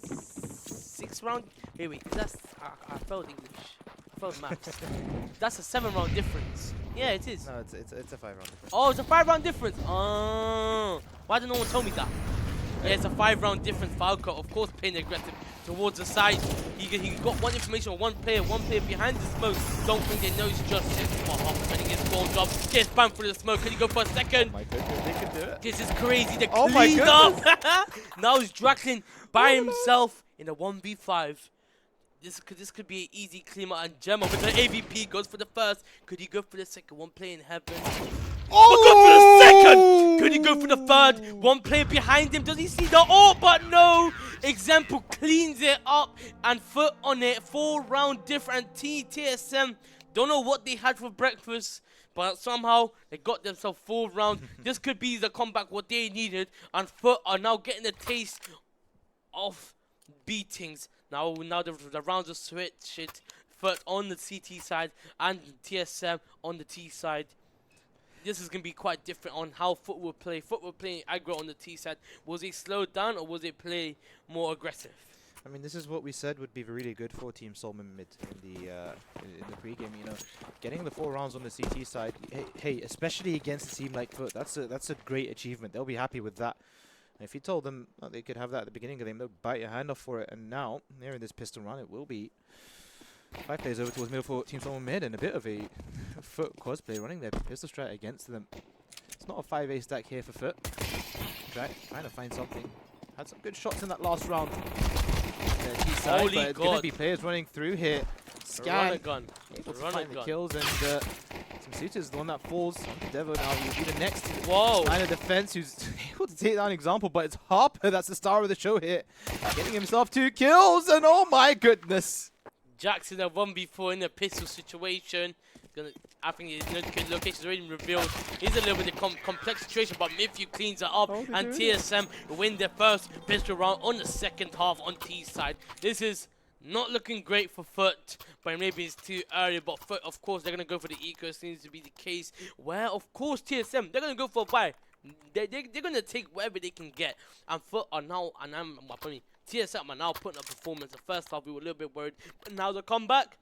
6 round. Wait, that's I failed English. I failed maths. That's a 7 round difference. Yeah, it is. No, it's a 5 round difference. Oh, it's a 5 round difference. Oh, why did no one tell me that? Yeah, it's a 5 round difference. Falco, of course, playing aggressive towards the side. He got one information on one player behind the smoke. Don't think they know it's just him. Defending his ball job. Gets banned through the smoke. Can he go for a second? Oh my goodness, they can do it. This is crazy. The Oh my cleaned up. Now he's Draklin by himself in a 1v5. This could be an easy clean up, and Gemma with the AVP goes for the first. Could he go for the second? One play in heaven. Oh, go for the second! Could he go for the third? One player behind him. Does he see the oh? But no! Example cleans it up and FUT on it. 4 round different. TSM. Don't know what they had for breakfast, but somehow they got themselves 4 rounds. This could be the comeback what they needed, and FUT are now getting a taste of beatings. Now the rounds are switched. FUT on the CT side and TSM on the T side. This is going to be quite different on how FUT will play. FUT will play aggro on the T side. Was it slowed down or was it play more aggressive? I mean, this is what we said would be really good for Team Solomon mid in the pregame. You know, getting the 4 rounds on the CT side. Hey, especially against a team like FUT, that's a great achievement. They'll be happy with that. And if you told them they could have that at the beginning of the game, they'll bite your hand off for it. And now they're in this pistol run. It will be 5 players over towards middle for Team Solomon mid, and a bit of a FUT cosplay running their pistol strat against them. It's not a 5A stack here for FUT. Trying to find something. Had some good shots in that last round. T side, Holy but it's going to be players running through here. Scan. Gun. Able to find the kills, and Team Suitor is the one that falls. Devo now will be the next line of defense who's able to take down example, but it's Harper that's the star of the show here. Getting himself 2 kills, and oh my goodness. Jackson a 1v4 in a pistol situation. I think his location's already revealed. It's a little bit of complex situation, but Matthew cleans it up, and TSM win their first pistol round on the second half on T side. This is not looking great for FUT, but maybe it's too early. But FUT, of course, they're going to go for the eco. Seems to be the case. Where, of course, TSM, they're going to go for a buy. They're going to take whatever they can get. And FUT are now, TSM are now putting up performance. The first half, we were a little bit worried. But now the comeback,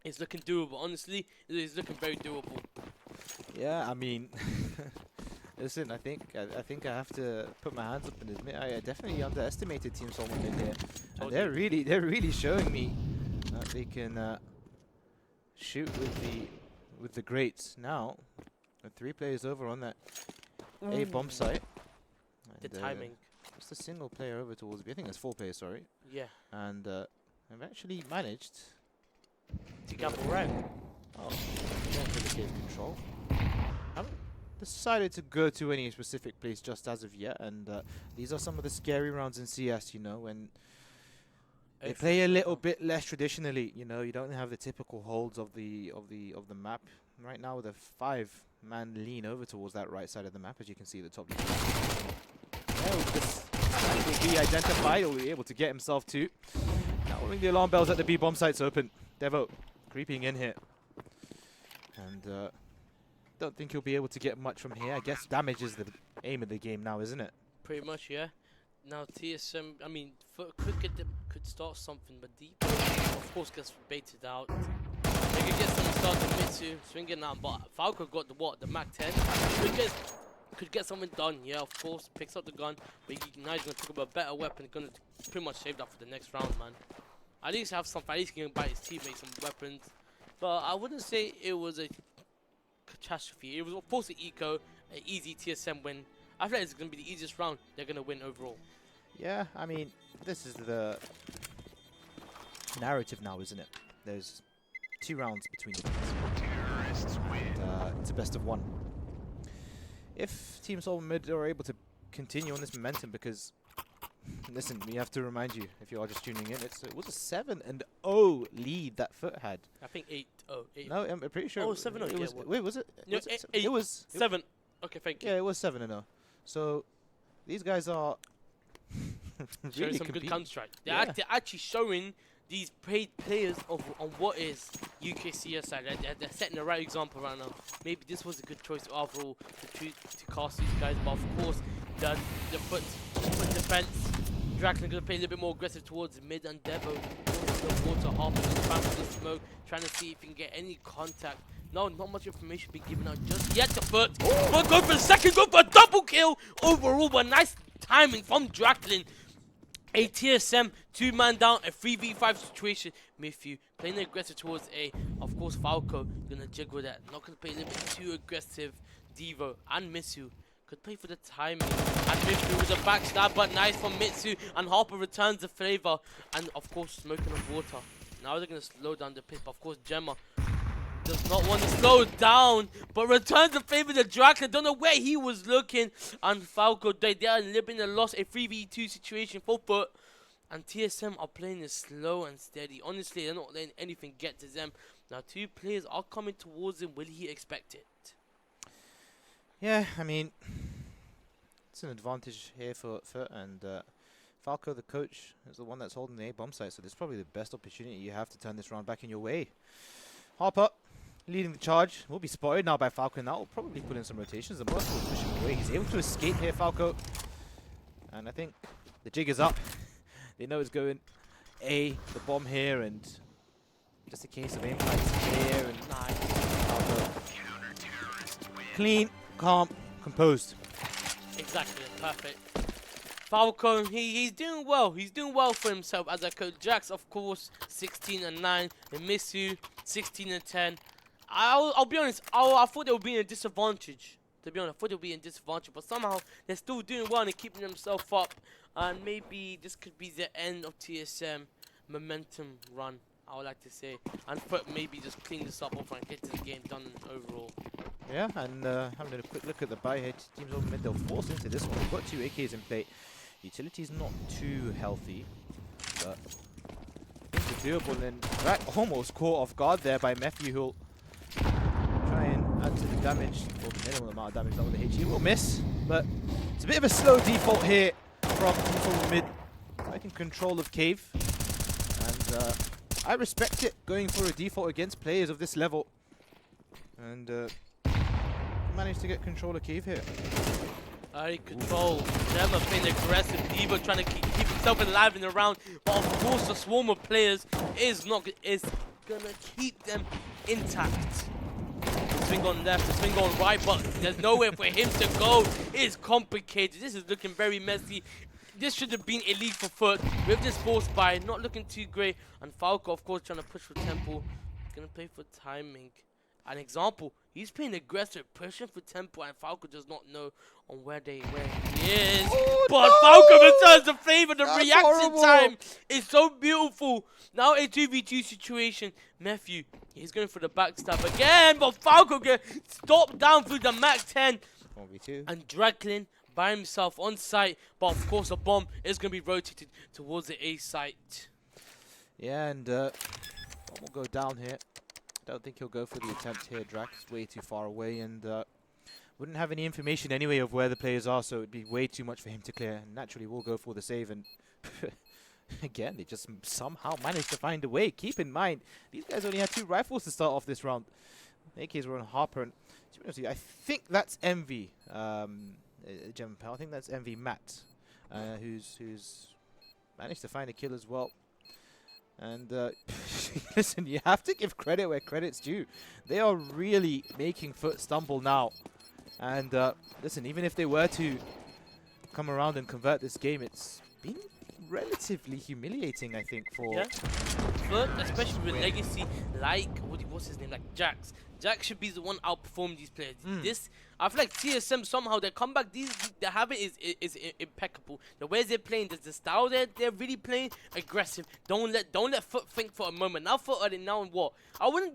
it's looking doable. Honestly, it is looking very doable. Yeah, I mean, listen, I think I have to put my hands up and admit I definitely underestimated Team Solomon in here. And they're really showing me that they can shoot with the greats. Now, with 3 players over on that A bomb site. The timing. Just a single player over towards B. I think there's 4 players, sorry. Yeah. And I've actually managed to gamble right. Oh, going for the cave control. Haven't decided to go to any specific place just as of yet, and these are some of the scary rounds in CS. You know, when they play a little bit less traditionally. You know, you don't have the typical holds of the map. Right now, with a 5-man lean over towards that right side of the map, as you can see at the top. This will be identified. He'll be able to get himself to. Now we'll ring the alarm bells at the B bomb sites open. Devo creeping in here. And don't think he'll be able to get much from here. I guess damage is the aim of the game now, isn't it? Pretty much, yeah. Now TSM, I mean, could start something, but Deep, of course, gets baited out. They could get some started Mitsu, swinging out, but Falco got the Mac 10. Could get something done, yeah, of course. Picks up the gun, but now he's going to pick up a better weapon. Going to pretty much save that for the next round, man. At least have something, at least he can buy his teammates some weapons. But I wouldn't say it was a catastrophe. It was, of course, an eco, an easy TSM win. I feel like it's going to be the easiest round they're going to win overall. Yeah, I mean, this is the narrative now, isn't it? There's 2 rounds between the teams. And, it's a best of 1. If Team Solomon Mid are able to continue on this momentum, because listen, we have to remind you, if you are just tuning in, it was a 7-0 lead that FUT had. I think 8-0. No, I'm pretty sure. Oh, 7-0, It yeah, was. what? Wait, was it? No, Was it? 8, It was 7. Okay, thank you. Yeah, it was 7-0. So these guys are Showing really some good competing. Counter-Strike. Yeah. They're actually showing these paid players on what is UKCS side. They're setting the right example right now. Maybe this was a good choice overall to cast these guys, but of course the foot defense. Draxler gonna play a little bit more aggressive towards mid, and Devo the water half of the smoke, trying to see if he can get any contact. No, not much information being given out just yet. The foot, but go for the second, go for a double kill overall, but nice timing from Draklin. A TSM, 2-man down, a 3v5 situation. Matthew playing aggressive towards A. Of course, Falco gonna jiggle that. Not gonna play a little bit too aggressive. Devo and Mitsu could play for the timing. And Mitsu with a backstab, but nice from Mitsu. And Harper returns the flavor. And of course, smoking of water. Now they're gonna slow down the pace. But of course, Gemma does not want to slow down, but returns the favor to Draklin. Don't know where he was looking. And Falco, they are living a loss, a 3v2 situation for FUT. And TSM are playing it slow and steady. Honestly, they're not letting anything get to them. Now, 2 players are coming towards him. Will he expect it? Yeah, I mean, it's an advantage here for FUT, and Falco, the coach, is the one that's holding the A bomb site. So this is probably the best opportunity you have to turn this round back in your way. Harper leading the charge, will be spotted now by Falco, and that will probably put in some rotations. The Muscle will push him away. He's able to escape here, Falco. And I think the jig is up. They know it's going A, the bomb here, and just a case of impacts here. And Nice. Falco. Clean, calm, composed. Exactly, perfect. Falco, he's doing well. He's doing well for himself as a coach. Jax, of course, 16-9. And Mitsu, 16-10. I'll be honest, I thought they would be in a disadvantage. To be honest, I thought they would be in disadvantage, but somehow they're still doing well and keeping themselves up. And maybe this could be the end of TSM momentum run, I would like to say. And FUT maybe just clean this up and get this game done overall. Yeah, and having a quick look at the buy here, teams over mid, they'll force into this one. They've got 2 AKs in play. Utility's not too healthy, but things are doable. And that almost caught off guard there by Matthew, who'll try and add to the damage, or the minimal amount of damage done with the HE. Will miss, but it's a bit of a slow default here from teams over mid. Taking control of Cave, and I respect it, going for a default against players of this level. And managed to get control of Cave here. Control. Never been aggressive. Devo trying to keep himself alive in the round. But of course, the swarm of players is gonna keep them intact. The swing on left, the swing on right, but there's nowhere for him to go. It's complicated. This is looking very messy. This should have been elite for FUT. With this force buy, not looking too great. And Falco, of course, trying to push for tempo. Gonna play for timing. An example, he's playing aggressive, pushing for tempo, and Falco does not know on where he is. Oh, but no! Falco returns the favor. The That's reaction horrible. time is so beautiful. Now a 2v2 situation. Matthew, he's going for the backstab again, but Falco gets stopped down through the Mac 10. 1v2. And Draklin by himself on site, but of course a bomb is going to be rotated towards the A site. Yeah, and bomb will go down here. Don't think he'll go for the attempt here. Drax is way too far away, and wouldn't have any information anyway of where the players are, so it'd be way too much for him to clear. And naturally, we'll go for the save, and again, they just somehow managed to find a way. Keep in mind, these guys only had 2 rifles to start off this round. AKs were on Harper, and to be honest with you, I think that's Envy, Gem Pal. I think that's Envy Matt, who's managed to find a kill as well. And listen, you have to give credit where credit's due. They are really making FUT stumble now. And listen, even if they were to come around and convert this game, it's been relatively humiliating, I think, for FUT, especially with legacy like what's his name, like Jax Jack should be the one outperforming these players. I feel like TSM somehow their comeback, their habit is impeccable. The way they're playing, the style they're really playing aggressive. Don't let FUT think for a moment. Now FUT are now in what?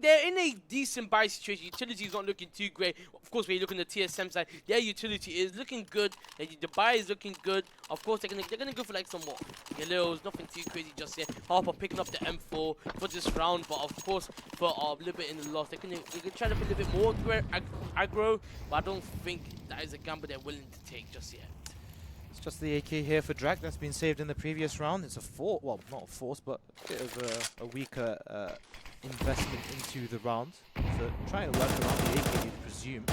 They're in a decent buy situation. Utility is not looking too great. Of course, when you look on the TSM side, their utility is looking good. The buy is looking good. Of course, they're gonna go for like some what? Galil's, nothing too crazy just yet. Harper picking up the M4 for this round, but of course for a little bit in the loss, they can try to be a little bit more aggro, but I don't think that is a gamble they're willing to take just yet. It's just the AK here for Drak that's been saved in the previous round. It's a force, well, not a force, but a bit of a weaker investment into the round. So trying to work around the AK, you'd presume.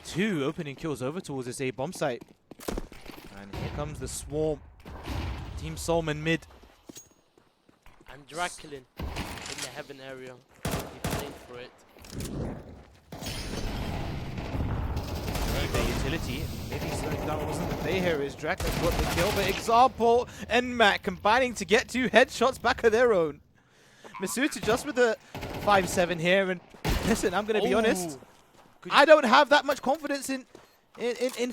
Two opening kills over towards this A bomb site. And here comes the swarm. Team Solman mid. And Dracula in the heaven area. He's playing for it. Their utility. Maybe slowing down wasn't the play here. Is Drak that's got the kill, but Example and Matt combining to get 2 headshots back of their own. Masuta just with the 5-7 here, and listen, I'm gonna be honest. I don't have that much confidence in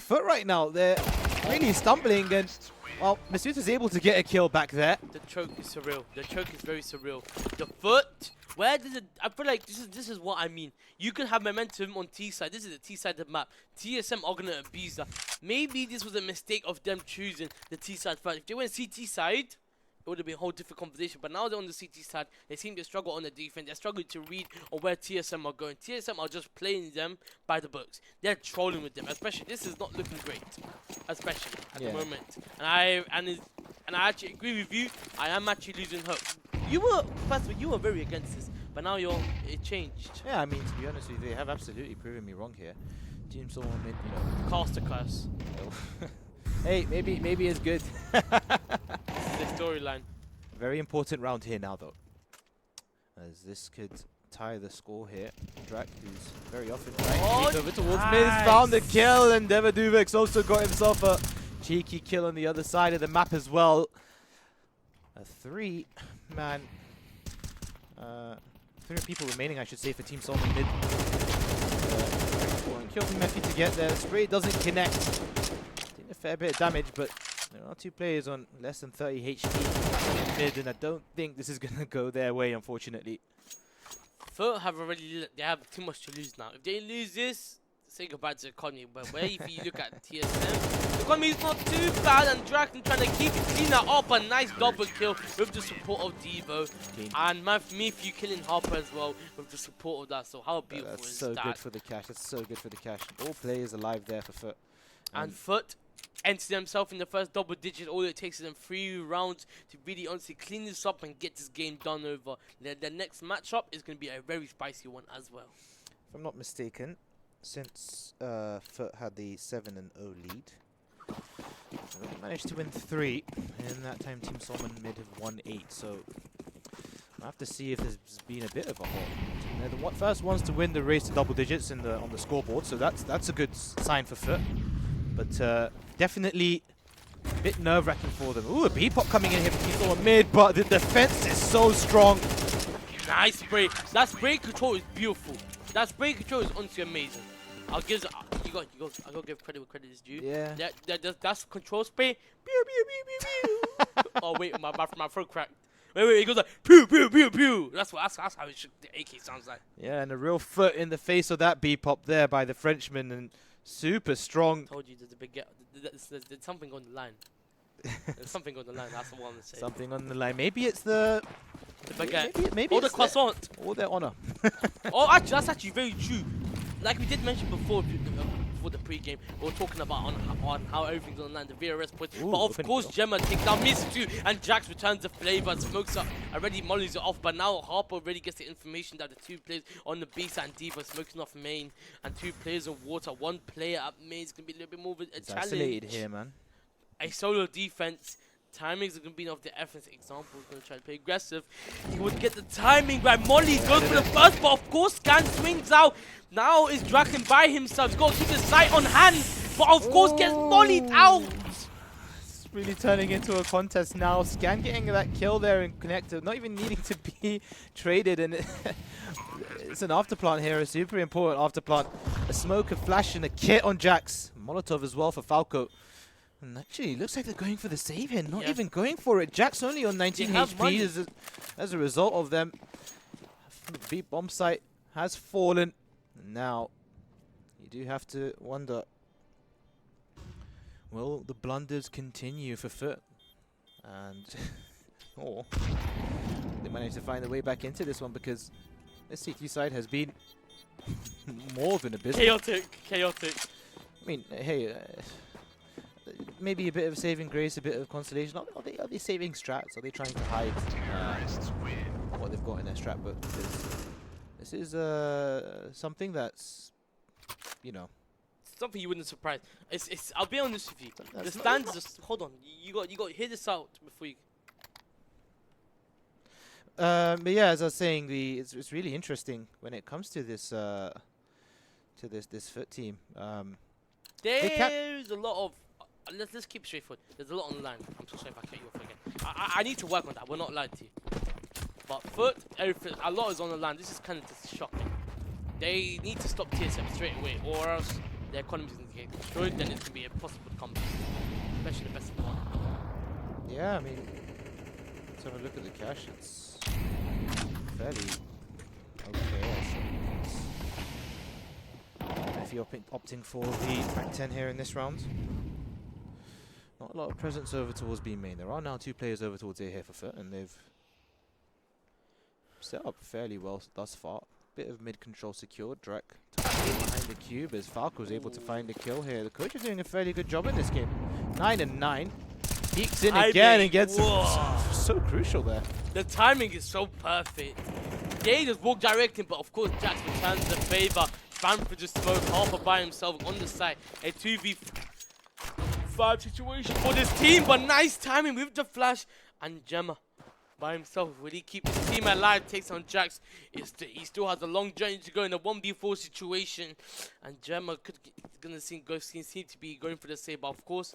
FUT right now. They're really stumbling, and well, Masuta's able to get a kill back there. The choke is surreal. The choke is very surreal. The FUT, where does it? I feel like this is what I mean. You can have momentum on T side. This is the T side of the map. TSM are gonna abuse that. Maybe this was a mistake of them choosing the T side first. If they went CT side, it would have been a whole different conversation. But now they're on the CT side. They seem to struggle on the defense. They're struggling to read on where TSM are going. TSM are just playing them by the books. They're trolling with them. Especially, this is not looking great. Especially at the moment. And I actually agree with you. I am actually losing hope. You were very against this, but now it changed. Yeah, I mean, to be honest with you, they have absolutely proven me wrong here. Team Solman mid, you know. Cast a curse. Hey, maybe it's good. The storyline. Very important round here now, though, as this could tie the score here. Drak, who's very often trying to over towards mid, found the kill, and Devaduvex also got himself a cheeky kill on the other side of the map as well. A 3-man, 3 people remaining, I should say, for Team Solman mid. One kill from Mephi to get there. Spray doesn't connect. Did a fair bit of damage, but there are 2 players on less than 30 HP in mid, and I don't think this is going to go their way, unfortunately. FUT they have too much to lose now. If they lose this, say goodbye to the economy. But where if you look at TSM, the economy is not too bad, and Draken trying to keep it clean up. A nice double kill with the support of Devo. And Matthew killing Harper as well with the support of that. So how beautiful is that? That's so good for the cash. That's so good for the cash. All players alive there for FUT. And FUT enter themselves in the first double digit. All it takes is them 3 rounds to really honestly clean this up and get this game done over. The next matchup is going to be a very spicy one as well. If I'm not mistaken, since FUT had the 7-0 lead, they managed to win 3, and that time Team Solman mid have won 8. So I'll have to see if there's been a bit of a halt. They're the first ones to win the race to double digits on the scoreboard, so that's a good sign for FUT. But definitely a bit nerve-wracking for them. Ooh, a B-pop coming in here for Team Solman mid, but the defense is so strong. Nice spray. That spray control is beautiful. That spray control is honestly amazing. I'll give I gotta give credit where credit is due. Yeah. That's control spray. Pew pew pew pew pew. Oh wait, my throat cracked. Wait, it goes like pew pew pew pew. That's how the AK sounds like. Yeah, and a real foot in the face of that B-pop there by the Frenchman, and super strong. I told you there's a big there's something on the line. There's something on the line. That's what I'm gonna say. Something on the line. Maybe it's the baguette. Maybe or the it's croissant. Or their honor. Oh, actually, that's actually very true. Like we did mention before the pre-game, we were talking about on how everything's on the line, the VRS points. Ooh, but of course, Gemma takes down Miss too, and Jax returns the flavor and smokes up. Already mollies it off, but now Harper already gets the information that the 2 players on the B side and Diva smoking off main, and 2 players on water. 1 player at main is gonna be a little bit more of a challenge. Isolated here, man. A solo defense. Timings are going to be of the F's example. Is going to try to play aggressive. He would get the timing right. Molly goes for the first, but of course, Scan swings out. Now is Draken by himself. He's got to keep the sight on hand, but of course gets mollied out. really turning into a contest now. Scan getting that kill there and connected, not even needing to be traded, and it's an afterplant here, a super important afterplant. A smoke, a flash, and a kit on Jax. Molotov as well for Falco. And actually, looks like they're going for the save here, not even going for it. Jax only on 19 HP as a result of them. The bomb site has fallen. Now, you do have to wonder, will the blunders continue for FUT? And or they manage to find their way back into this one, because this CT side has been more than abysmal. Chaotic. I mean, hey, maybe a bit of saving grace, a bit of consolation. Are they saving strats? Are they trying to hide what they've got in their strat book? Because this is something that's, you know, something you wouldn't surprise. It's. I'll be honest with you. The stands. Just hold on. You got to hear this out before you. But yeah, as I was saying, it's really interesting when it comes to this this FUT team. There's a lot of. Let's keep straightforward. There's a lot on the line. I'm so sorry if I cut you off again. I need to work on that. We're not lying to you. But FUT, everything, a lot is on the line. This is kind of just shocking. They need to stop TSM straight away, or else their economy is going to get destroyed. Then it's going to be impossible to come back, especially the best of one. Yeah, I mean, let's have a look at the cash. It's fairly okay. If you're opting for the rank 10 here in this round. Not a lot of presence over towards B main. There are now 2 players over towards A here for FUT, and they've set up fairly well thus far. Bit of mid control secured. Drek behind the cube as Falco was able to find a kill here. The coach is doing a fairly good job in this game. 9 and 9. Peeks in again and gets so crucial there. The timing is so perfect. They just walk direct in, but of course Jax returns the favor. Bamford just smoke Harper by himself on the side. A 2v5 situation for this team, but nice timing with the flash. And Gemma by himself, will he keep his team alive? Takes on Jax. He still has a long journey to go in a 1v4 situation. And Gemma seem to be going for the save, but of course,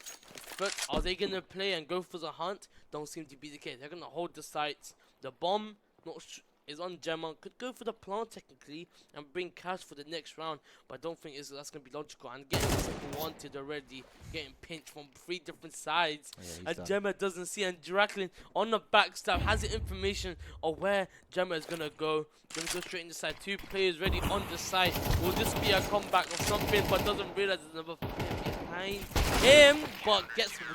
but are they gonna play and go for the hunt? Don't seem to be the case. They're gonna hold the sites. The bomb is on Gemma. Could go for the plant technically and bring cash for the next round, but I don't think that's going to be logical. And getting wanted already, getting pinched from 3 different sides. Yeah, and Gemma doesn't see, and Draklin on the backstab has the information of where Gemma is going to go. Going to go straight in the side. 2 players ready on the side. Will this be a comeback or something? But doesn't realize there's another behind him, but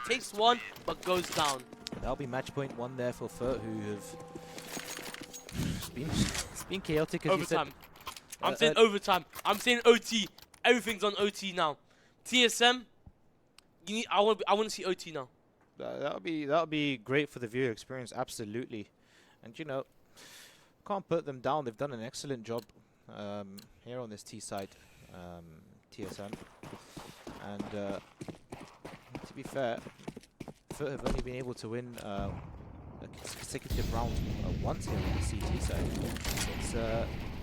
takes one, but goes down. That'll be match point 1 there for FUT, who have... It's been chaotic, as overtime. you said. I'm saying overtime. I'm saying OT. Everything's on OT now. TSM, I want to see OT now. That'll be great for the viewer experience, absolutely. And you know, can't put them down. They've done an excellent job here on this T side, TSM. And to be fair, FUT have only been able to win a consecutive round once here on the CT side. It's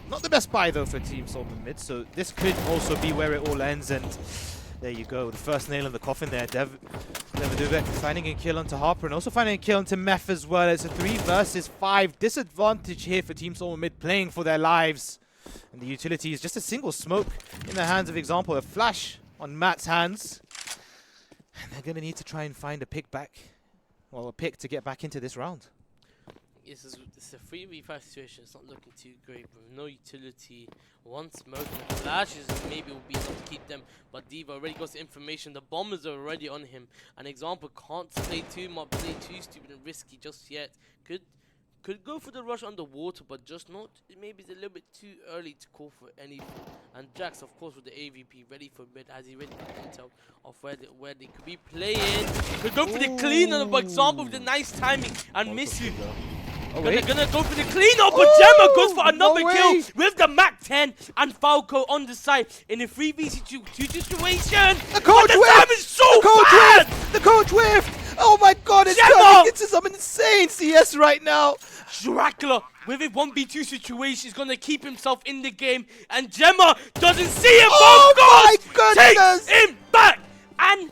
not the best buy though for Team Solomon Mid, so this could also be where it all ends, and there you go, the first nail in the coffin there. Devadubek finding a kill onto Harper and also finding a kill onto Meth as well. It's a 3 versus 5 disadvantage here for Team Solomon Mid, playing for their lives. And the utility is just a single smoke in the hands of Example, a flash on Matt's hands. And they're going to need to try and find a pick back. Well, a pick to get back into this round. This is a 3v5 situation. It's not looking too great, but no utility. One smoke and flashes maybe will be enough to keep them. But Diva already got the information. The bombers are already on him. An Example can't play too much, play too stupid and risky just yet. Could go for the rush underwater, but just not. Maybe it's a little bit too early to call for anything. And Jax, of course, with the AVP ready for mid, as he ready got intel of where they could be playing. Could go for the clean on the Example with the nice timing and miss you. Gonna go for the clean up, but Gemma goes for another kill with the Mac 10 and Falco on the side in a 3v2 situation. The coach whiffed! Is so bad! The coach whiffed! Oh my god, it's turning into some insane CS right now. Dracula with a 1v2 situation is gonna keep himself in the game, and Gemma doesn't see him. Oh my goodness! Takes him back, and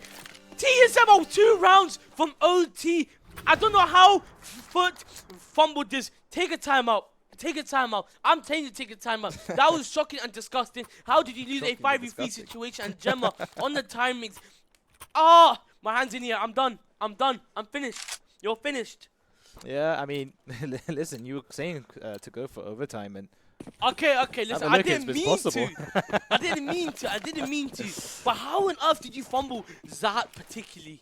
TSM are 2 rounds from OT. I don't know how FUT fumbled this. Take a timeout. Take a timeout. I'm telling you to take a timeout. That was shocking and disgusting. How did you lose a 5v3 situation and Gemma on the timings? Ah, my hand's in here. I'm done. I'm done. I'm finished. You're finished. Yeah, I mean, listen, you were saying to go for overtime, and Okay, listen, I didn't mean possible. to. I didn't mean to. But how on earth did you fumble that particularly?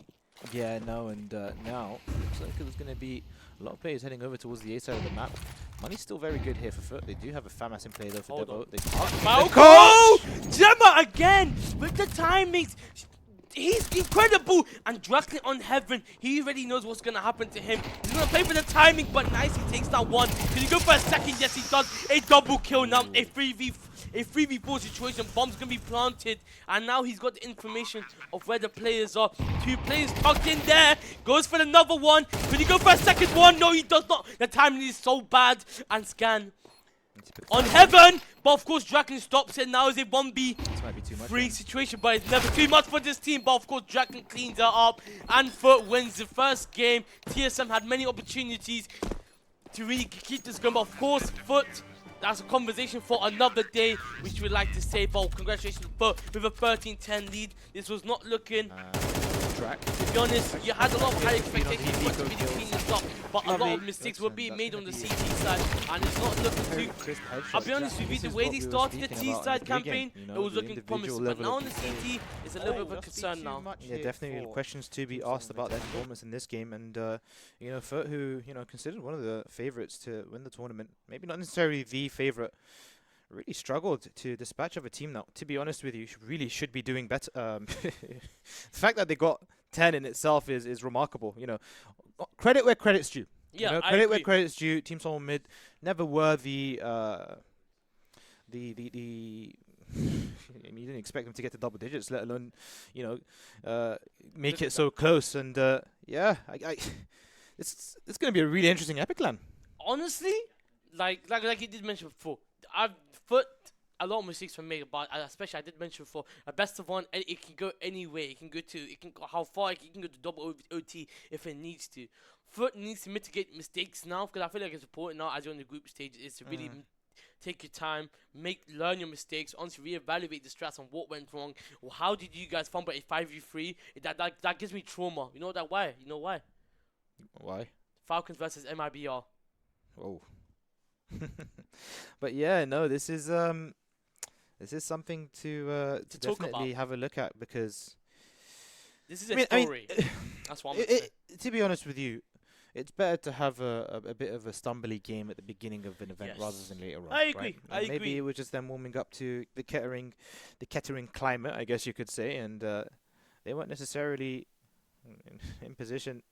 yeah, no, and now looks like there's going to be a lot of players heading over towards the A side of the map. Money's still very good here for FUT. They do have a FAMAS in play though for Devo. Malco! Gemma again with the timings. He's incredible. And Draklin on Heaven, he already knows what's going to happen to him. He's going to play for the timing, but nice, he takes that one. Can he go for a second? Yes, he does. A double kill now. A 3v4 situation. Bomb's going to be planted. And now he's got the information of where the players are. 2 players tucked in there. Goes for another one. Can he go for a second one? No, he does not. The timing is so bad. And Scan on Heaven, but of course Draken stops it. Now is a 1v3 situation, but it's never too much for this team. But of course Draken cleans it up and FUT wins the first game. TSM had many opportunities to really keep this going, but of course FUT, that's a conversation for another day, which we'd like to say. But congratulations FUT with a 13-10 lead. This was not looking to be honest, you had a lot of high expectations for it to be the cleanest up, but a lot of mistakes were being made on the CT side, and it's not looking too... I'll be honest with you, the way they started the T side campaign, it was looking promising, but now on the CT, it's a little bit of a concern now. Yeah, definitely questions to be asked about their performance in this game, and you know, FUT, who considered one of the favourites to win the tournament, maybe not necessarily the favourite, really struggled to dispatch of a team now. To be honest with you, really should be doing better. The fact that they got 10 in itself is remarkable. You know, credit where credit's due. Yeah, you know, credit where credit's due. Team Solomon Mid never were the I mean, you didn't expect them to get to double digits, let alone make it so close. And yeah, it's going to be a really interesting Epic LAN. Honestly, like you did mention before, I've FUT a lot of mistakes were made, but especially I did mention before, a best of one, it can go anywhere. It can go how far it can go to double OT if it needs to. FUT needs to mitigate mistakes now, because I feel like it's important now as you're on the group stage is to really take your time, learn your mistakes, honestly reevaluate the strats on what went wrong. Well, how did you guys fumble a 5v3? That gives me trauma. You know that why? You know why? Why? Falcons versus MIBR. Oh. But yeah, no, this is something to definitely have a look at, because this is a story. That's what I'm saying. To be honest with you, it's better to have a bit of a stumbly game at the beginning of an event rather than later on. I agree. Right? Maybe it was just them warming up to the Kettering climate, I guess you could say, and they weren't necessarily in position.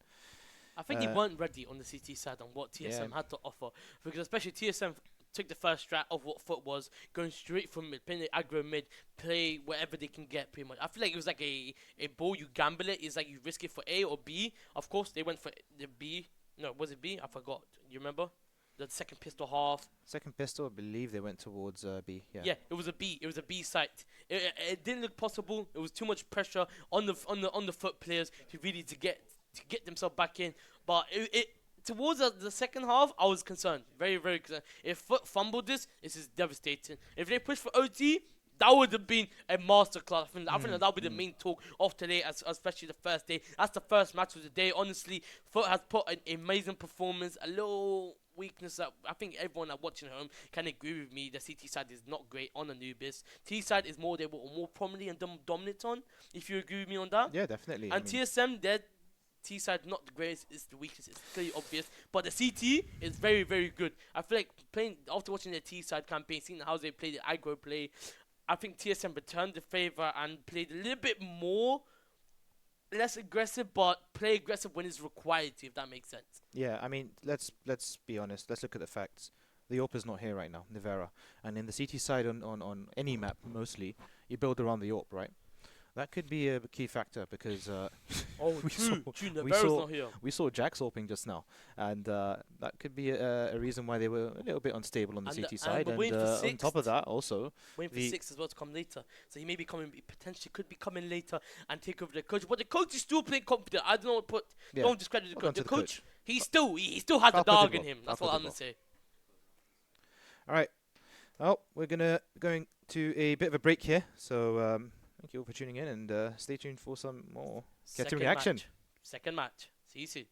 I think they weren't ready on the CT side on what TSM had to offer, because especially TSM took the first strat of what FUT was, going straight from mid, playing the aggro mid, play wherever they can get pretty much. I feel like it was like a ball, you gamble it, it's like you risk it for A or B. Of course, they went for the B. No, was it B? I forgot. You remember? The second pistol half. Second pistol, I believe they went towards B. Yeah, it was a B. It was a B site. It didn't look possible. It was too much pressure on the FUT players to really to get themselves back in. But towards the second half, I was concerned. Very, very concerned. If FUT fumbled this is devastating. If they pushed for OT, that would have been a masterclass. I think that would be the main talk of today, especially the first day. That's the first match of the day. Honestly, FUT has put an amazing performance. A little weakness that I think everyone that watching at home can agree with me. The CT side is not great on Anubis. T side is more prominently and dominant on. If you agree with me on that. Yeah, definitely. And TSM, their T side not the greatest, it's the weakest, it's clearly obvious, but the CT is very, very good. I feel like after watching the T side campaign, seeing how they play the aggro play, I think TSM returned the favor and played a little bit less aggressive, but play aggressive when it's required to, if that makes sense. Yeah, I mean, let's be honest. Let's look at the facts. The AWP is not here right now, Nivera, and in the CT side on any map, mostly you build around the AWP, right? That could be a key factor because Oh, we true, saw true. we Navarro's saw not here. we saw Jack Sorping just now, and that could be a reason why they were a little bit unstable on the And CT and side. we're And waiting for on top of sixth. that, also Waiting for the six as well to come later. So he may be coming, he potentially could be coming later and take over the coach. But the coach is still playing confident. I don't put, yeah, don't discredit the well coach. done to The the coach, coach. he still has the Falco did dog in well. him. That's Falco what did I'm gonna well. say. All right. Well, we're going to a bit of a break here. So thank you all for tuning in, and stay tuned for some more Kettering action. Second match. See you soon.